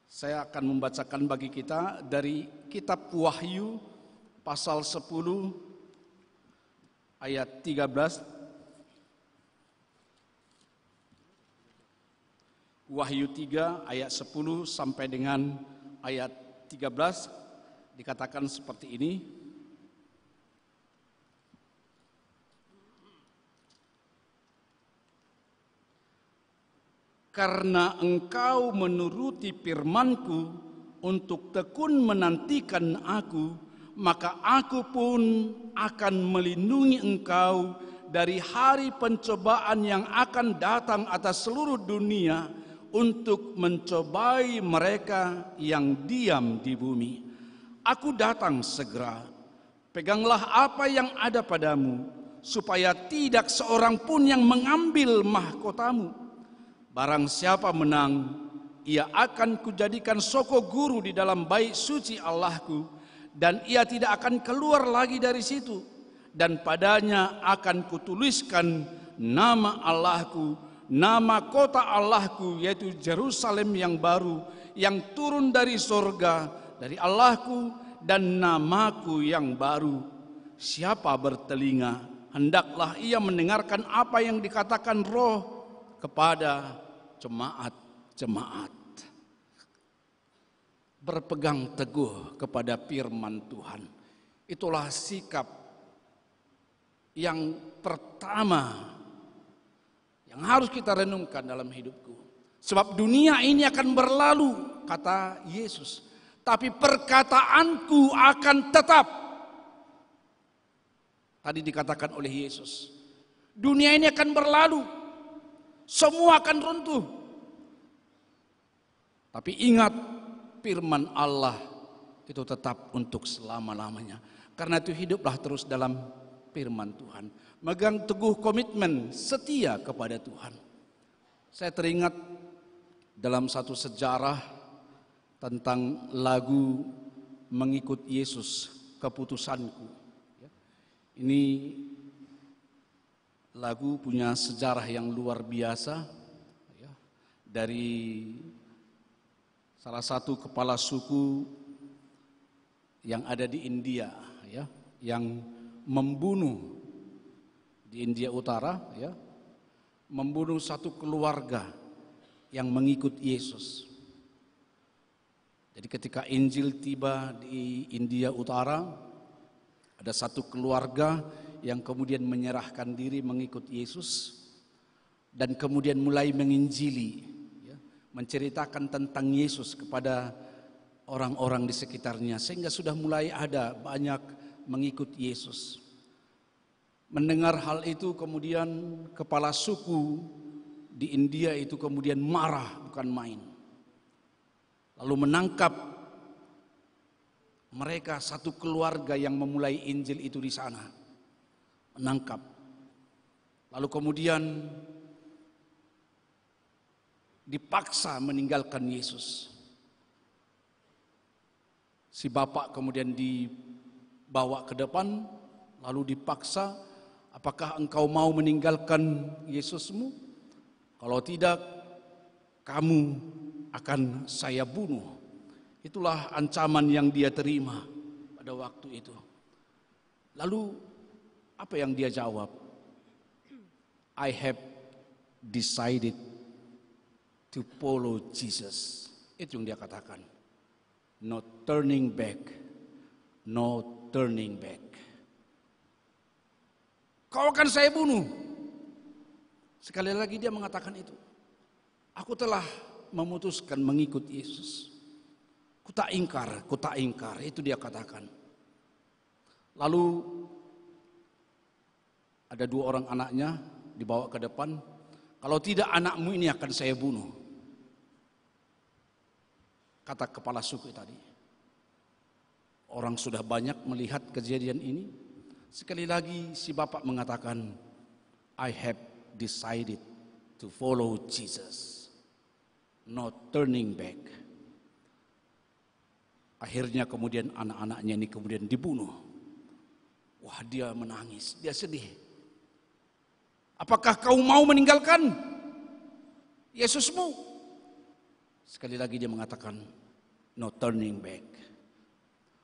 saya akan membacakan bagi kita dari kitab Wahyu pasal 10 ayat 13. Wahyu 3 ayat 10 sampai dengan ayat 13 dikatakan seperti ini. Karena engkau menuruti firman-Ku untuk tekun menantikan Aku, maka Aku pun akan melindungi engkau dari hari pencobaan yang akan datang atas seluruh dunia untuk mencobai mereka yang diam di bumi. Aku datang segera. Peganglah apa yang ada padamu, supaya tidak seorang pun yang mengambil mahkotamu. Barang siapa menang, ia akan kujadikan soko guru di dalam bait suci Allahku, dan ia tidak akan keluar lagi dari situ. Dan padanya akan kutuliskan nama Allahku, nama kota Allahku, yaitu Yerusalem yang baru, yang turun dari sorga, dari Allahku, dan namaku yang baru. Siapa bertelinga, hendaklah ia mendengarkan apa yang dikatakan Roh kepada jemaat-jemaat. Berpegang teguh kepada firman Tuhan. Itulah sikap yang pertama yang harus kita renungkan dalam hidupku. Sebab dunia ini akan berlalu, kata Yesus. Tapi perkataanku akan tetap. Tadi dikatakan oleh Yesus. Dunia ini akan berlalu. Semua akan runtuh. Tapi ingat, firman Allah itu tetap untuk selama-lamanya. Karena itu hiduplah terus dalam firman Tuhan. Megang teguh komitmen setia kepada Tuhan. Saya teringat dalam satu sejarah tentang lagu Mengikut Yesus, Keputusanku. Ini lagu punya sejarah yang luar biasa. Dari salah satu kepala suku yang ada di India, yang membunuh di India Utara, membunuh satu keluarga yang mengikut Yesus. Jadi ketika Injil tiba di India Utara, ada satu keluarga yang kemudian menyerahkan diri mengikut Yesus dan kemudian mulai menginjili, ya, menceritakan tentang Yesus kepada orang-orang di sekitarnya, sehingga sudah mulai ada banyak mengikut Yesus. Mendengar hal itu kemudian kepala suku di India itu kemudian marah bukan main. Lalu menangkap mereka satu keluarga yang memulai Injil itu di sana. Menangkap. Lalu kemudian dipaksa meninggalkan Yesus. Si bapak kemudian dibawa ke depan, lalu dipaksa, apakah engkau mau meninggalkan Yesusmu? Kalau tidak, kamu akan saya bunuh. Itulah ancaman yang dia terima pada waktu itu. Lalu apa yang dia jawab? I have decided to follow Jesus. Itu yang dia katakan. No turning back. No turning back. Kau akan saya bunuh. Sekali lagi dia mengatakan itu. Aku telah memutuskan mengikut Yesus. Ku tak ingkar, itu dia katakan. Lalu ada 2 orang anaknya dibawa ke depan. Kalau tidak anakmu ini akan saya bunuh. Kata kepala suku tadi. Orang sudah banyak melihat kejadian ini. Sekali lagi si bapak mengatakan, I have decided to follow Jesus. Not turning back. Akhirnya kemudian anak-anaknya ini kemudian dibunuh. Wah, dia menangis, dia sedih. Apakah kau mau meninggalkan Yesusmu? Sekali lagi dia mengatakan, no turning back.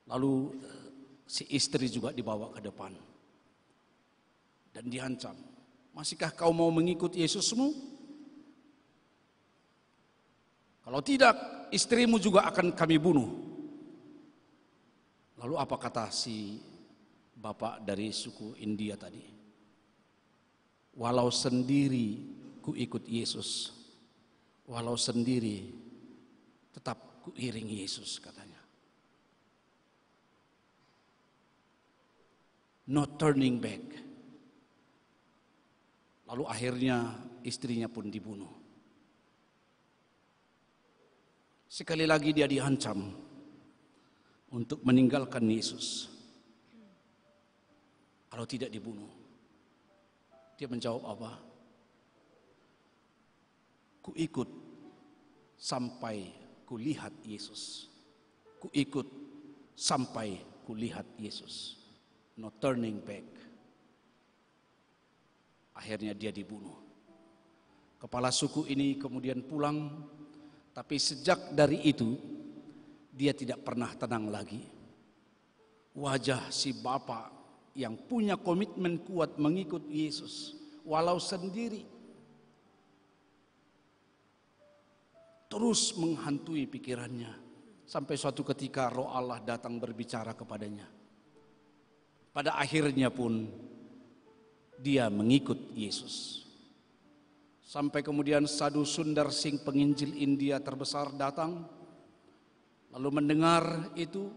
Lalu si istri juga dibawa ke depan. Dan diancam, masihkah kau mau mengikut Yesusmu? Kalau tidak, istrimu juga akan kami bunuh. Lalu apa kata si bapak dari suku India tadi? Walau sendiri ku ikut Yesus, walau sendiri tetap ku iring Yesus, katanya. No turning back. Lalu akhirnya istrinya pun dibunuh. Sekali lagi dia diancam untuk meninggalkan Yesus. Kalau tidak dibunuh. Dia menjawab apa? Ku ikut sampai ku lihat Yesus. Ku ikut sampai ku lihat Yesus. No turning back. Akhirnya dia dibunuh. Kepala suku ini kemudian pulang. Tapi sejak dari itu, dia tidak pernah tenang lagi. Wajah si bapak yang punya komitmen kuat mengikut Yesus, walau sendiri, terus menghantui pikirannya. Sampai suatu ketika Roh Allah datang berbicara kepadanya. Pada akhirnya pun, dia mengikut Yesus. Sampai kemudian Sadhu Sundar Singh, penginjil India terbesar, datang. Lalu mendengar itu.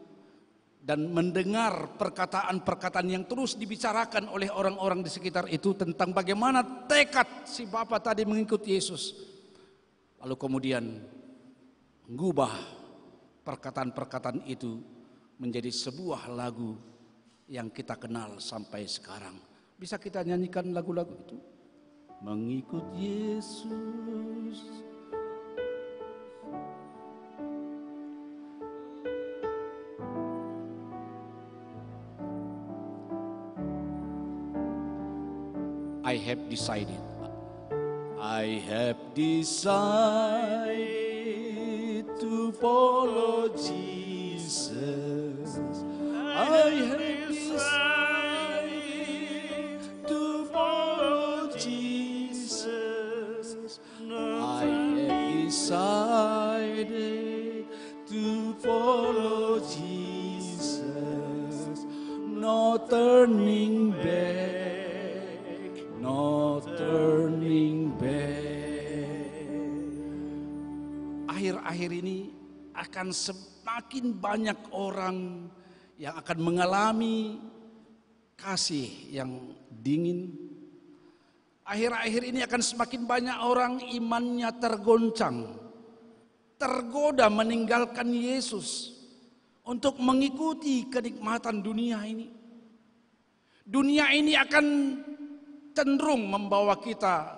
Dan mendengar perkataan-perkataan yang terus dibicarakan oleh orang-orang di sekitar itu. Tentang bagaimana tekad si bapak tadi mengikut Yesus. Lalu kemudian mengubah perkataan-perkataan itu menjadi sebuah lagu yang kita kenal sampai sekarang. Bisa kita nyanyikan lagu-lagu itu? Mengikut Yesus. I have decided. I have decided to follow Jesus. I have decided to follow Jesus. I have decided to follow Jesus, no turning back, no turning back. Akhir-akhir ini akan semakin banyak orang yang akan mengalami kasih yang dingin. Akhir-akhir ini akan semakin banyak orang imannya tergoncang, tergoda meninggalkan Yesus untuk mengikuti kenikmatan dunia ini. Dunia ini akan cenderung membawa kita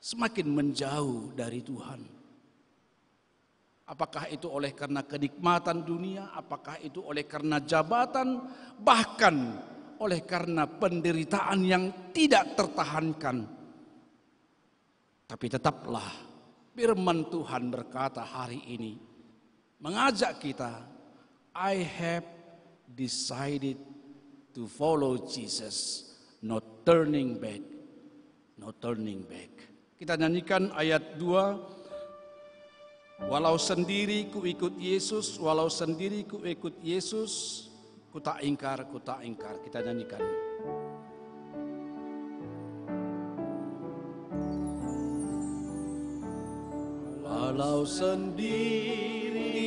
semakin menjauh dari Tuhan. Apakah itu oleh karena kenikmatan dunia, apakah itu oleh karena jabatan, bahkan oleh karena penderitaan yang tidak tertahankan. Tapi tetaplah firman Tuhan berkata hari ini, mengajak kita, I have decided to follow Jesus, not turning back, no turning back. Kita nyanyikan ayat 2, walau sendiri ku ikut Yesus, walau sendiri ku ikut Yesus, ku tak ingkar, ku tak ingkar. Kita nyanyikan. Walau sendiri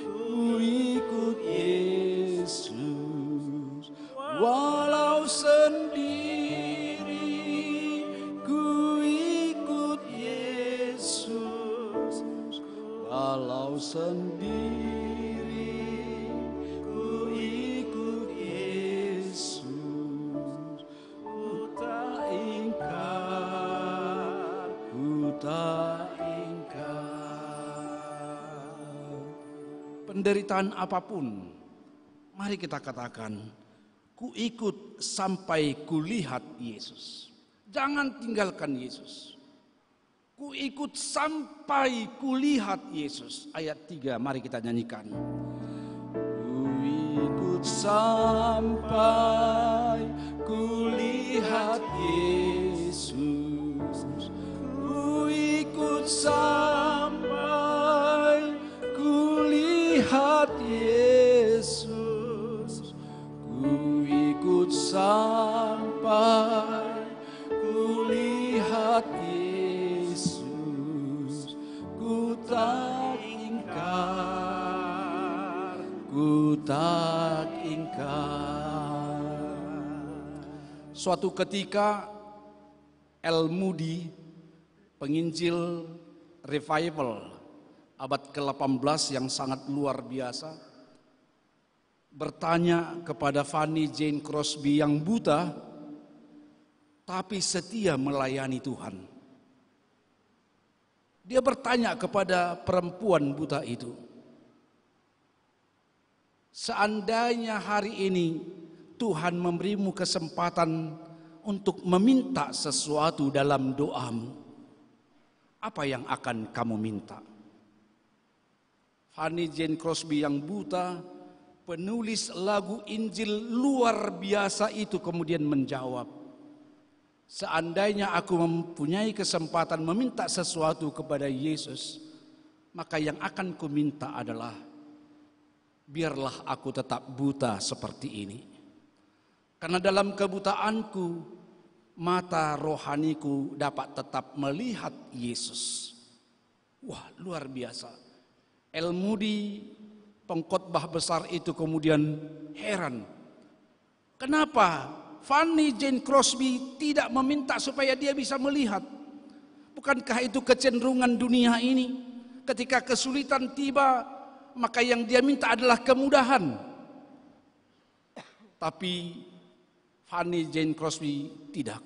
ku ikut Yesus, walau sendiri ku ikut Yesus, walau sendiri penderitaan apapun, mari kita katakan, ku ikut sampai kulihat Yesus. Jangan tinggalkan Yesus. Ku ikut sampai kulihat Yesus. Ayat 3, mari kita nyanyikan. Ku ikut sampai kulihat Yesus. Ku ikut sampai kulihat Yesus, ku ikut sampai kulihat Yesus, ku tak ingkar, ku tak ingkar. Suatu ketika El Moody, penginjil revival abad ke-18 yang sangat luar biasa, bertanya kepada Fanny Jane Crosby yang buta tapi setia melayani Tuhan. Dia bertanya kepada perempuan buta itu, seandainya hari ini Tuhan memberimu kesempatan untuk meminta sesuatu dalam doamu, apa yang akan kamu minta? Fanny Jane Crosby yang buta, penulis lagu Injil luar biasa itu kemudian menjawab, seandainya aku mempunyai kesempatan meminta sesuatu kepada Yesus, maka yang akan ku minta adalah, biarlah aku tetap buta seperti ini. Karena dalam kebutaanku, mata rohaniku dapat tetap melihat Yesus. Wah, luar biasa. El Moody, pengkhotbah besar itu kemudian heran. Kenapa Fanny Jane Crosby tidak meminta supaya dia bisa melihat? Bukankah itu kecenderungan dunia ini? Ketika kesulitan tiba, maka yang dia minta adalah kemudahan. Tapi Fanny Jane Crosby tidak.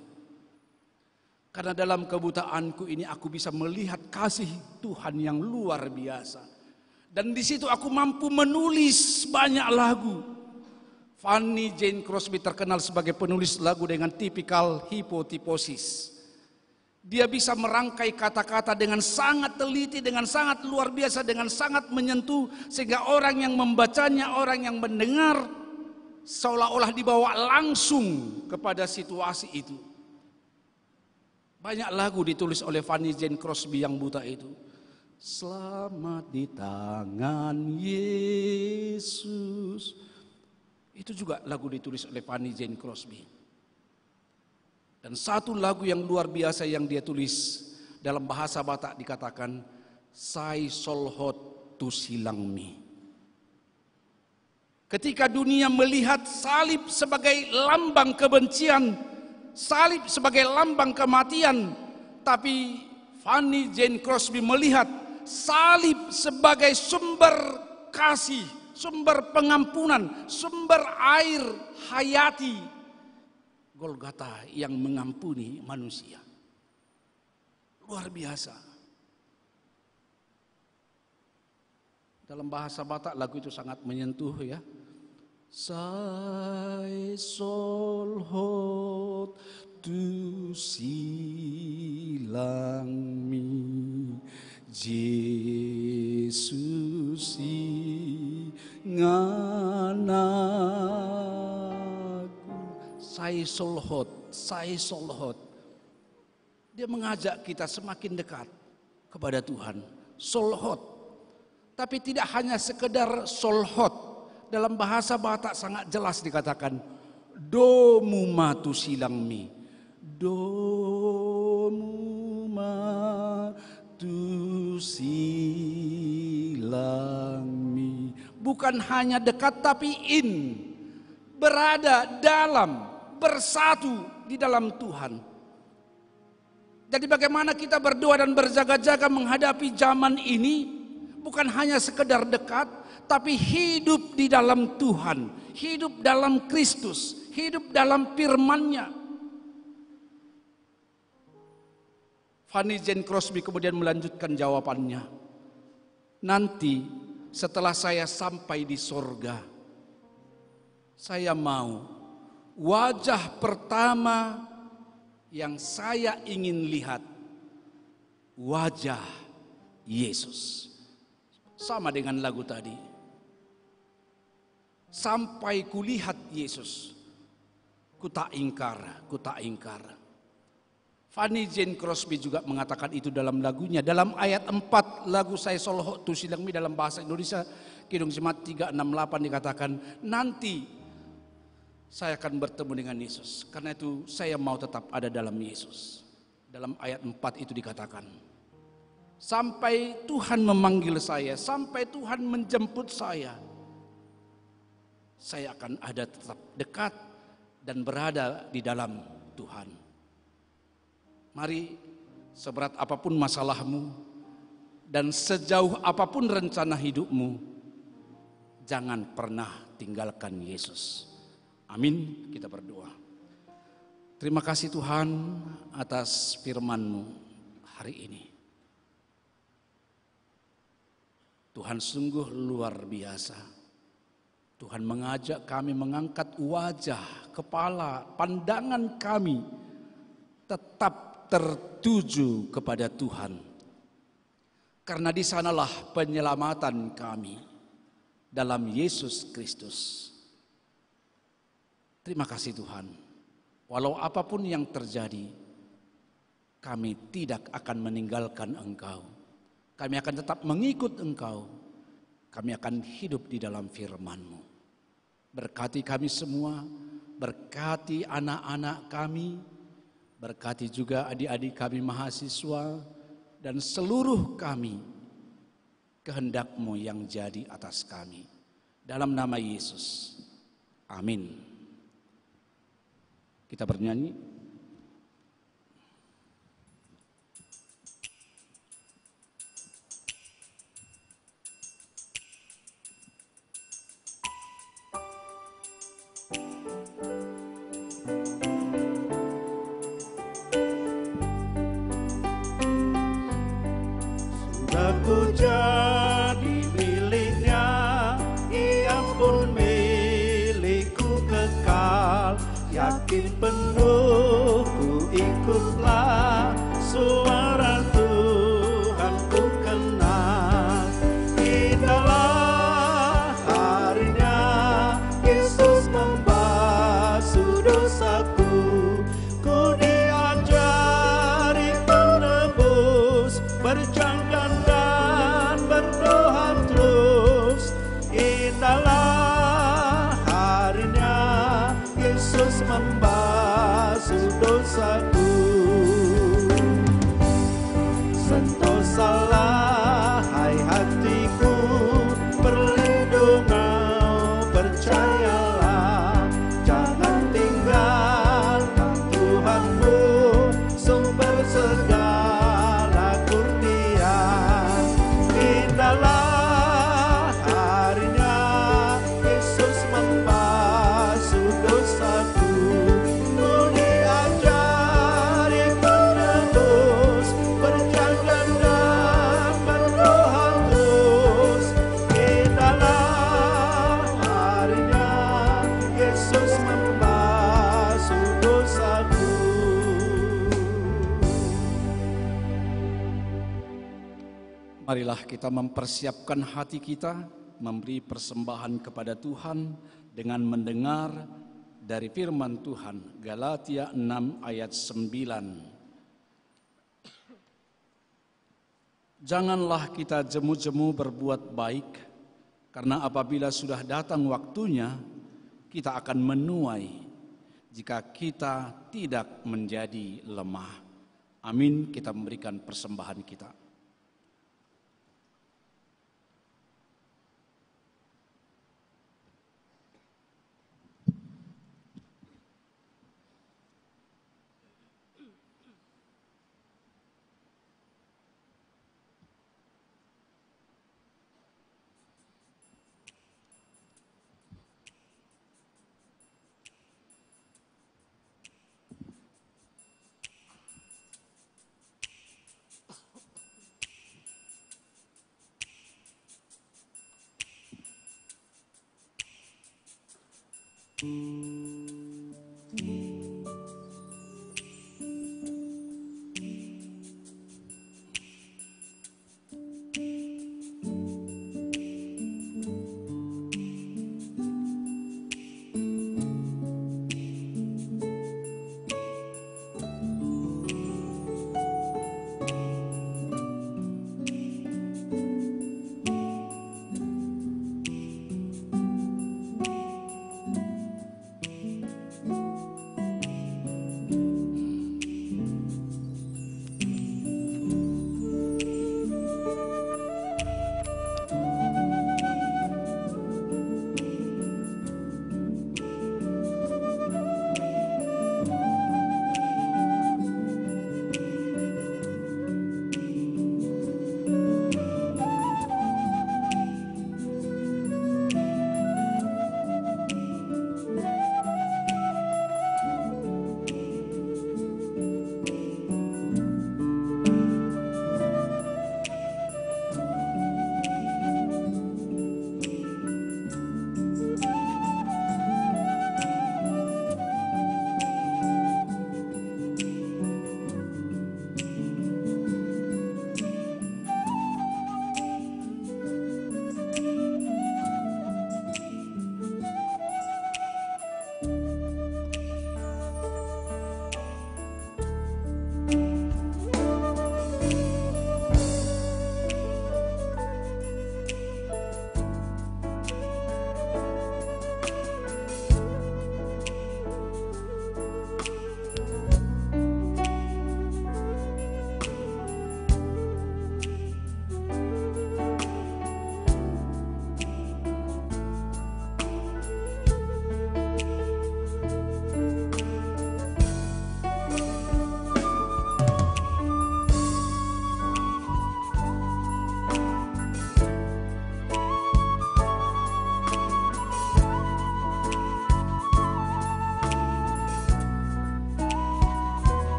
Karena dalam kebutaanku ini aku bisa melihat kasih Tuhan yang luar biasa. Dan di situ aku mampu menulis banyak lagu. Fanny Jane Crosby terkenal sebagai penulis lagu dengan tipikal hipotiposis. Dia bisa merangkai kata-kata dengan sangat teliti, dengan sangat luar biasa, dengan sangat menyentuh, sehingga orang yang membacanya, orang yang mendengar, seolah-olah dibawa langsung kepada situasi itu. Banyak lagu ditulis oleh Fanny Jane Crosby yang buta itu. selamat di tangan Yesus. Itu juga lagu ditulis oleh Fanny Jane Crosby. Dan satu lagu yang luar biasa yang dia tulis dalam bahasa Batak dikatakan, Sai solhot tu silangmi. Ketika dunia melihat salib sebagai lambang kebencian, salib sebagai lambang kematian, tapi Fanny Jane Crosby melihat salib sebagai sumber kasih, sumber pengampunan, sumber air hayati. Golgota yang mengampuni manusia. Luar biasa. Dalam bahasa Batak lagu itu sangat menyentuh ya. Sai sol hot tu silang mi Yesus nganaku. Sai sol hot. Dia mengajak kita semakin dekat kepada Tuhan. Solhot. Tapi tidak hanya sekedar solhot. Dalam bahasa Batak sangat jelas dikatakan domu matu silangmi. Domu matu silangmi. Bukan hanya dekat tapi berada dalam, bersatu di dalam Tuhan. Jadi bagaimana kita berdoa dan berjaga-jaga menghadapi zaman ini? Bukan hanya sekedar dekat, tapi hidup di dalam Tuhan, hidup dalam Kristus, hidup dalam firman-Nya. Fanny Jane Crosby kemudian melanjutkan jawabannya. Nanti setelah saya sampai di sorga, saya mau wajah pertama yang saya ingin lihat, wajah Yesus. Sama dengan lagu tadi. Sampai kulihat Yesus, ku tak ingkar. Fanny Jane Crosby juga mengatakan itu dalam lagunya. Dalam ayat 4 lagu Sai Solhot tu silangmi dalam bahasa Indonesia Kidung Jemaat 368 dikatakan, nanti saya akan bertemu dengan Yesus. Karena itu saya mau tetap ada dalam Yesus. Dalam ayat 4 itu dikatakan, sampai Tuhan memanggil saya, sampai Tuhan menjemput saya akan ada tetap dekat dan berada di dalam Tuhan. Mari, seberat apapun masalahmu dan sejauh apapun rencana hidupmu, jangan pernah tinggalkan Yesus. Amin, kita berdoa. Terima kasih Tuhan atas firman-Mu hari ini. Tuhan sungguh luar biasa. Tuhan mengajak kami mengangkat wajah, kepala, pandangan kami tetap tertuju kepada Tuhan. Karena di sanalah penyelamatan kami dalam Yesus Kristus. Terima kasih Tuhan. Walau apapun yang terjadi, kami tidak akan meninggalkan Engkau. Kami akan tetap mengikut Engkau. Kami akan hidup di dalam firman-Mu. Berkati kami semua, berkati anak-anak kami, berkati juga adik-adik kami mahasiswa, dan seluruh kami, kehendak-Mu yang jadi atas kami. Dalam nama Yesus, amin. Kita bernyanyi. Aku jadi miliknya, ia pun milikku kekal. Yakin penuh ku ikutlah, suara Tuhan ku kenal. Inilah harinya Yesus membasuh dosaku. Ku diajari penebus berjangkang Marilah kita mempersiapkan hati kita, memberi persembahan kepada Tuhan dengan mendengar dari firman Tuhan. Galatia 6 ayat 9. Janganlah kita jemu-jemu berbuat baik, karena apabila sudah datang waktunya, kita akan menuai jika kita tidak menjadi lemah. Amin. Kita memberikan persembahan kita.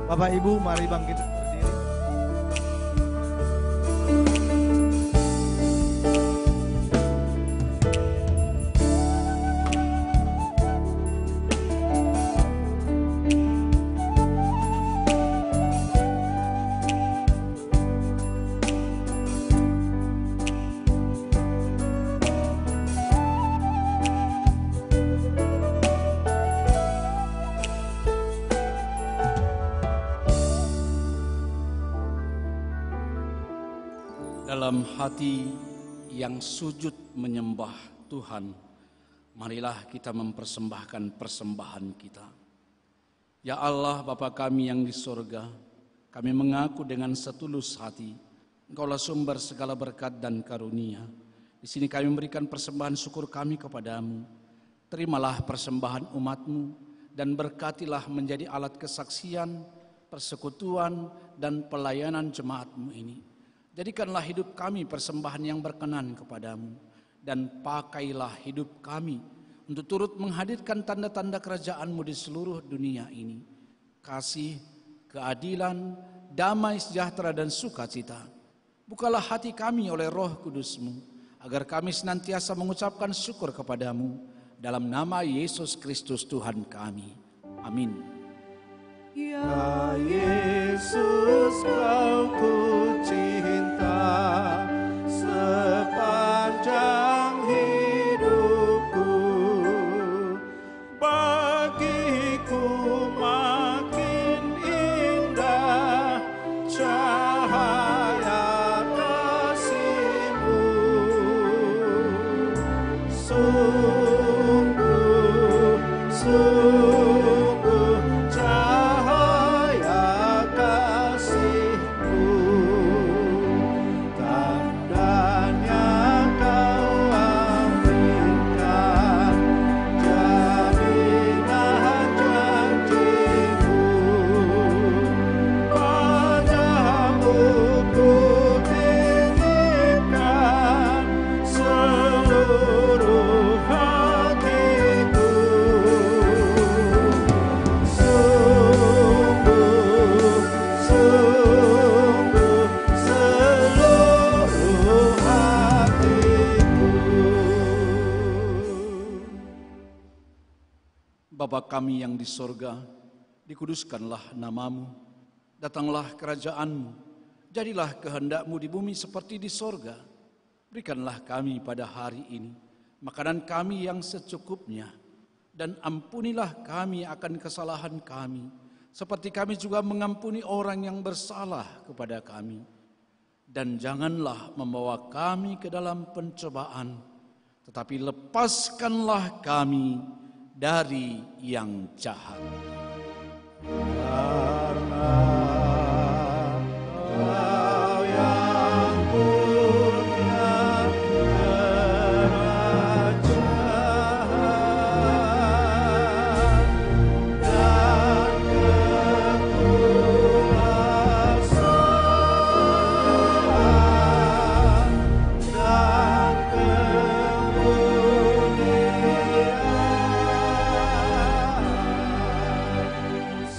Bapak Ibu, mari bangkit berdiri. Dalam hati yang sujud menyembah Tuhan, marilah kita mempersembahkan persembahan kita. Ya Allah, Bapa kami yang di surga, kami mengaku dengan setulus hati, Engkaulah sumber segala berkat dan karunia. Di sini kami memberikan persembahan syukur kami kepadamu. Terimalah persembahan umat-Mu dan berkatilah menjadi alat kesaksian, persekutuan, dan pelayanan jemaat-Mu ini. Jadikanlah hidup kami persembahan yang berkenan kepadamu, dan pakailah hidup kami untuk turut menghadirkan tanda-tanda kerajaan-Mu di seluruh dunia ini. Kasih, keadilan, damai, sejahtera, dan sukacita. Bukalah hati kami oleh Roh Kudus-Mu, agar kami senantiasa mengucapkan syukur kepadamu, dalam nama Yesus Kristus Tuhan kami. Amin. Ya Yesus, Kau ku cinta sepanjang hidupku, bagiku makin indah cahaya kasih-Mu. Sungguh, sungguh cahaya kasih-Mu, tandanya Kau aminkan jaminan janji-Mu. Padamu ku titipkan seluruh hatiku. Sungguh, sungguh seluruh hatiku. Bapa kami yang di sorga, dikuduskanlah namamu, datanglah kerajaan-Mu, jadilah kehendak-Mu di bumi seperti di sorga. Berikanlah kami pada hari ini makanan kami yang secukupnya, dan ampunilah kami akan kesalahan kami, seperti kami juga mengampuni orang yang bersalah kepada kami. Dan janganlah membawa kami ke dalam pencobaan, tetapi lepaskanlah kami dari yang jahat. Karena Kau yang punya kerajaan dan kekuasaan dan kemuliaan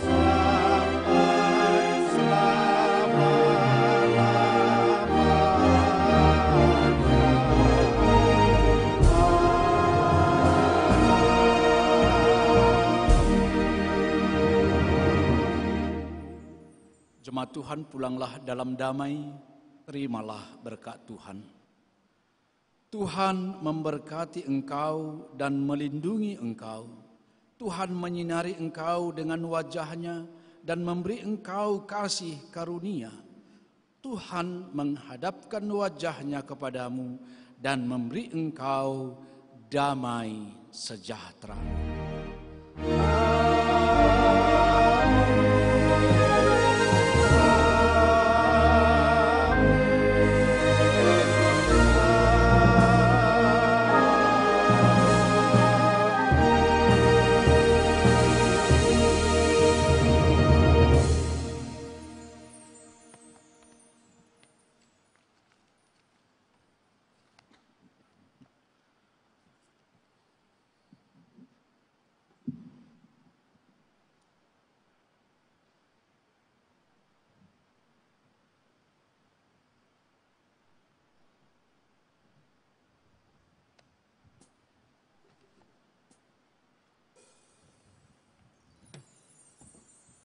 sampai selama-lamanya. Jemaat Tuhan, pulanglah dalam damai, terimalah berkat Tuhan. Tuhan memberkati engkau dan melindungi engkau. Tuhan menyinari engkau dengan wajah-Nya dan memberi engkau kasih karunia. Tuhan menghadapkan wajah-Nya kepadamu dan memberi engkau damai sejahtera.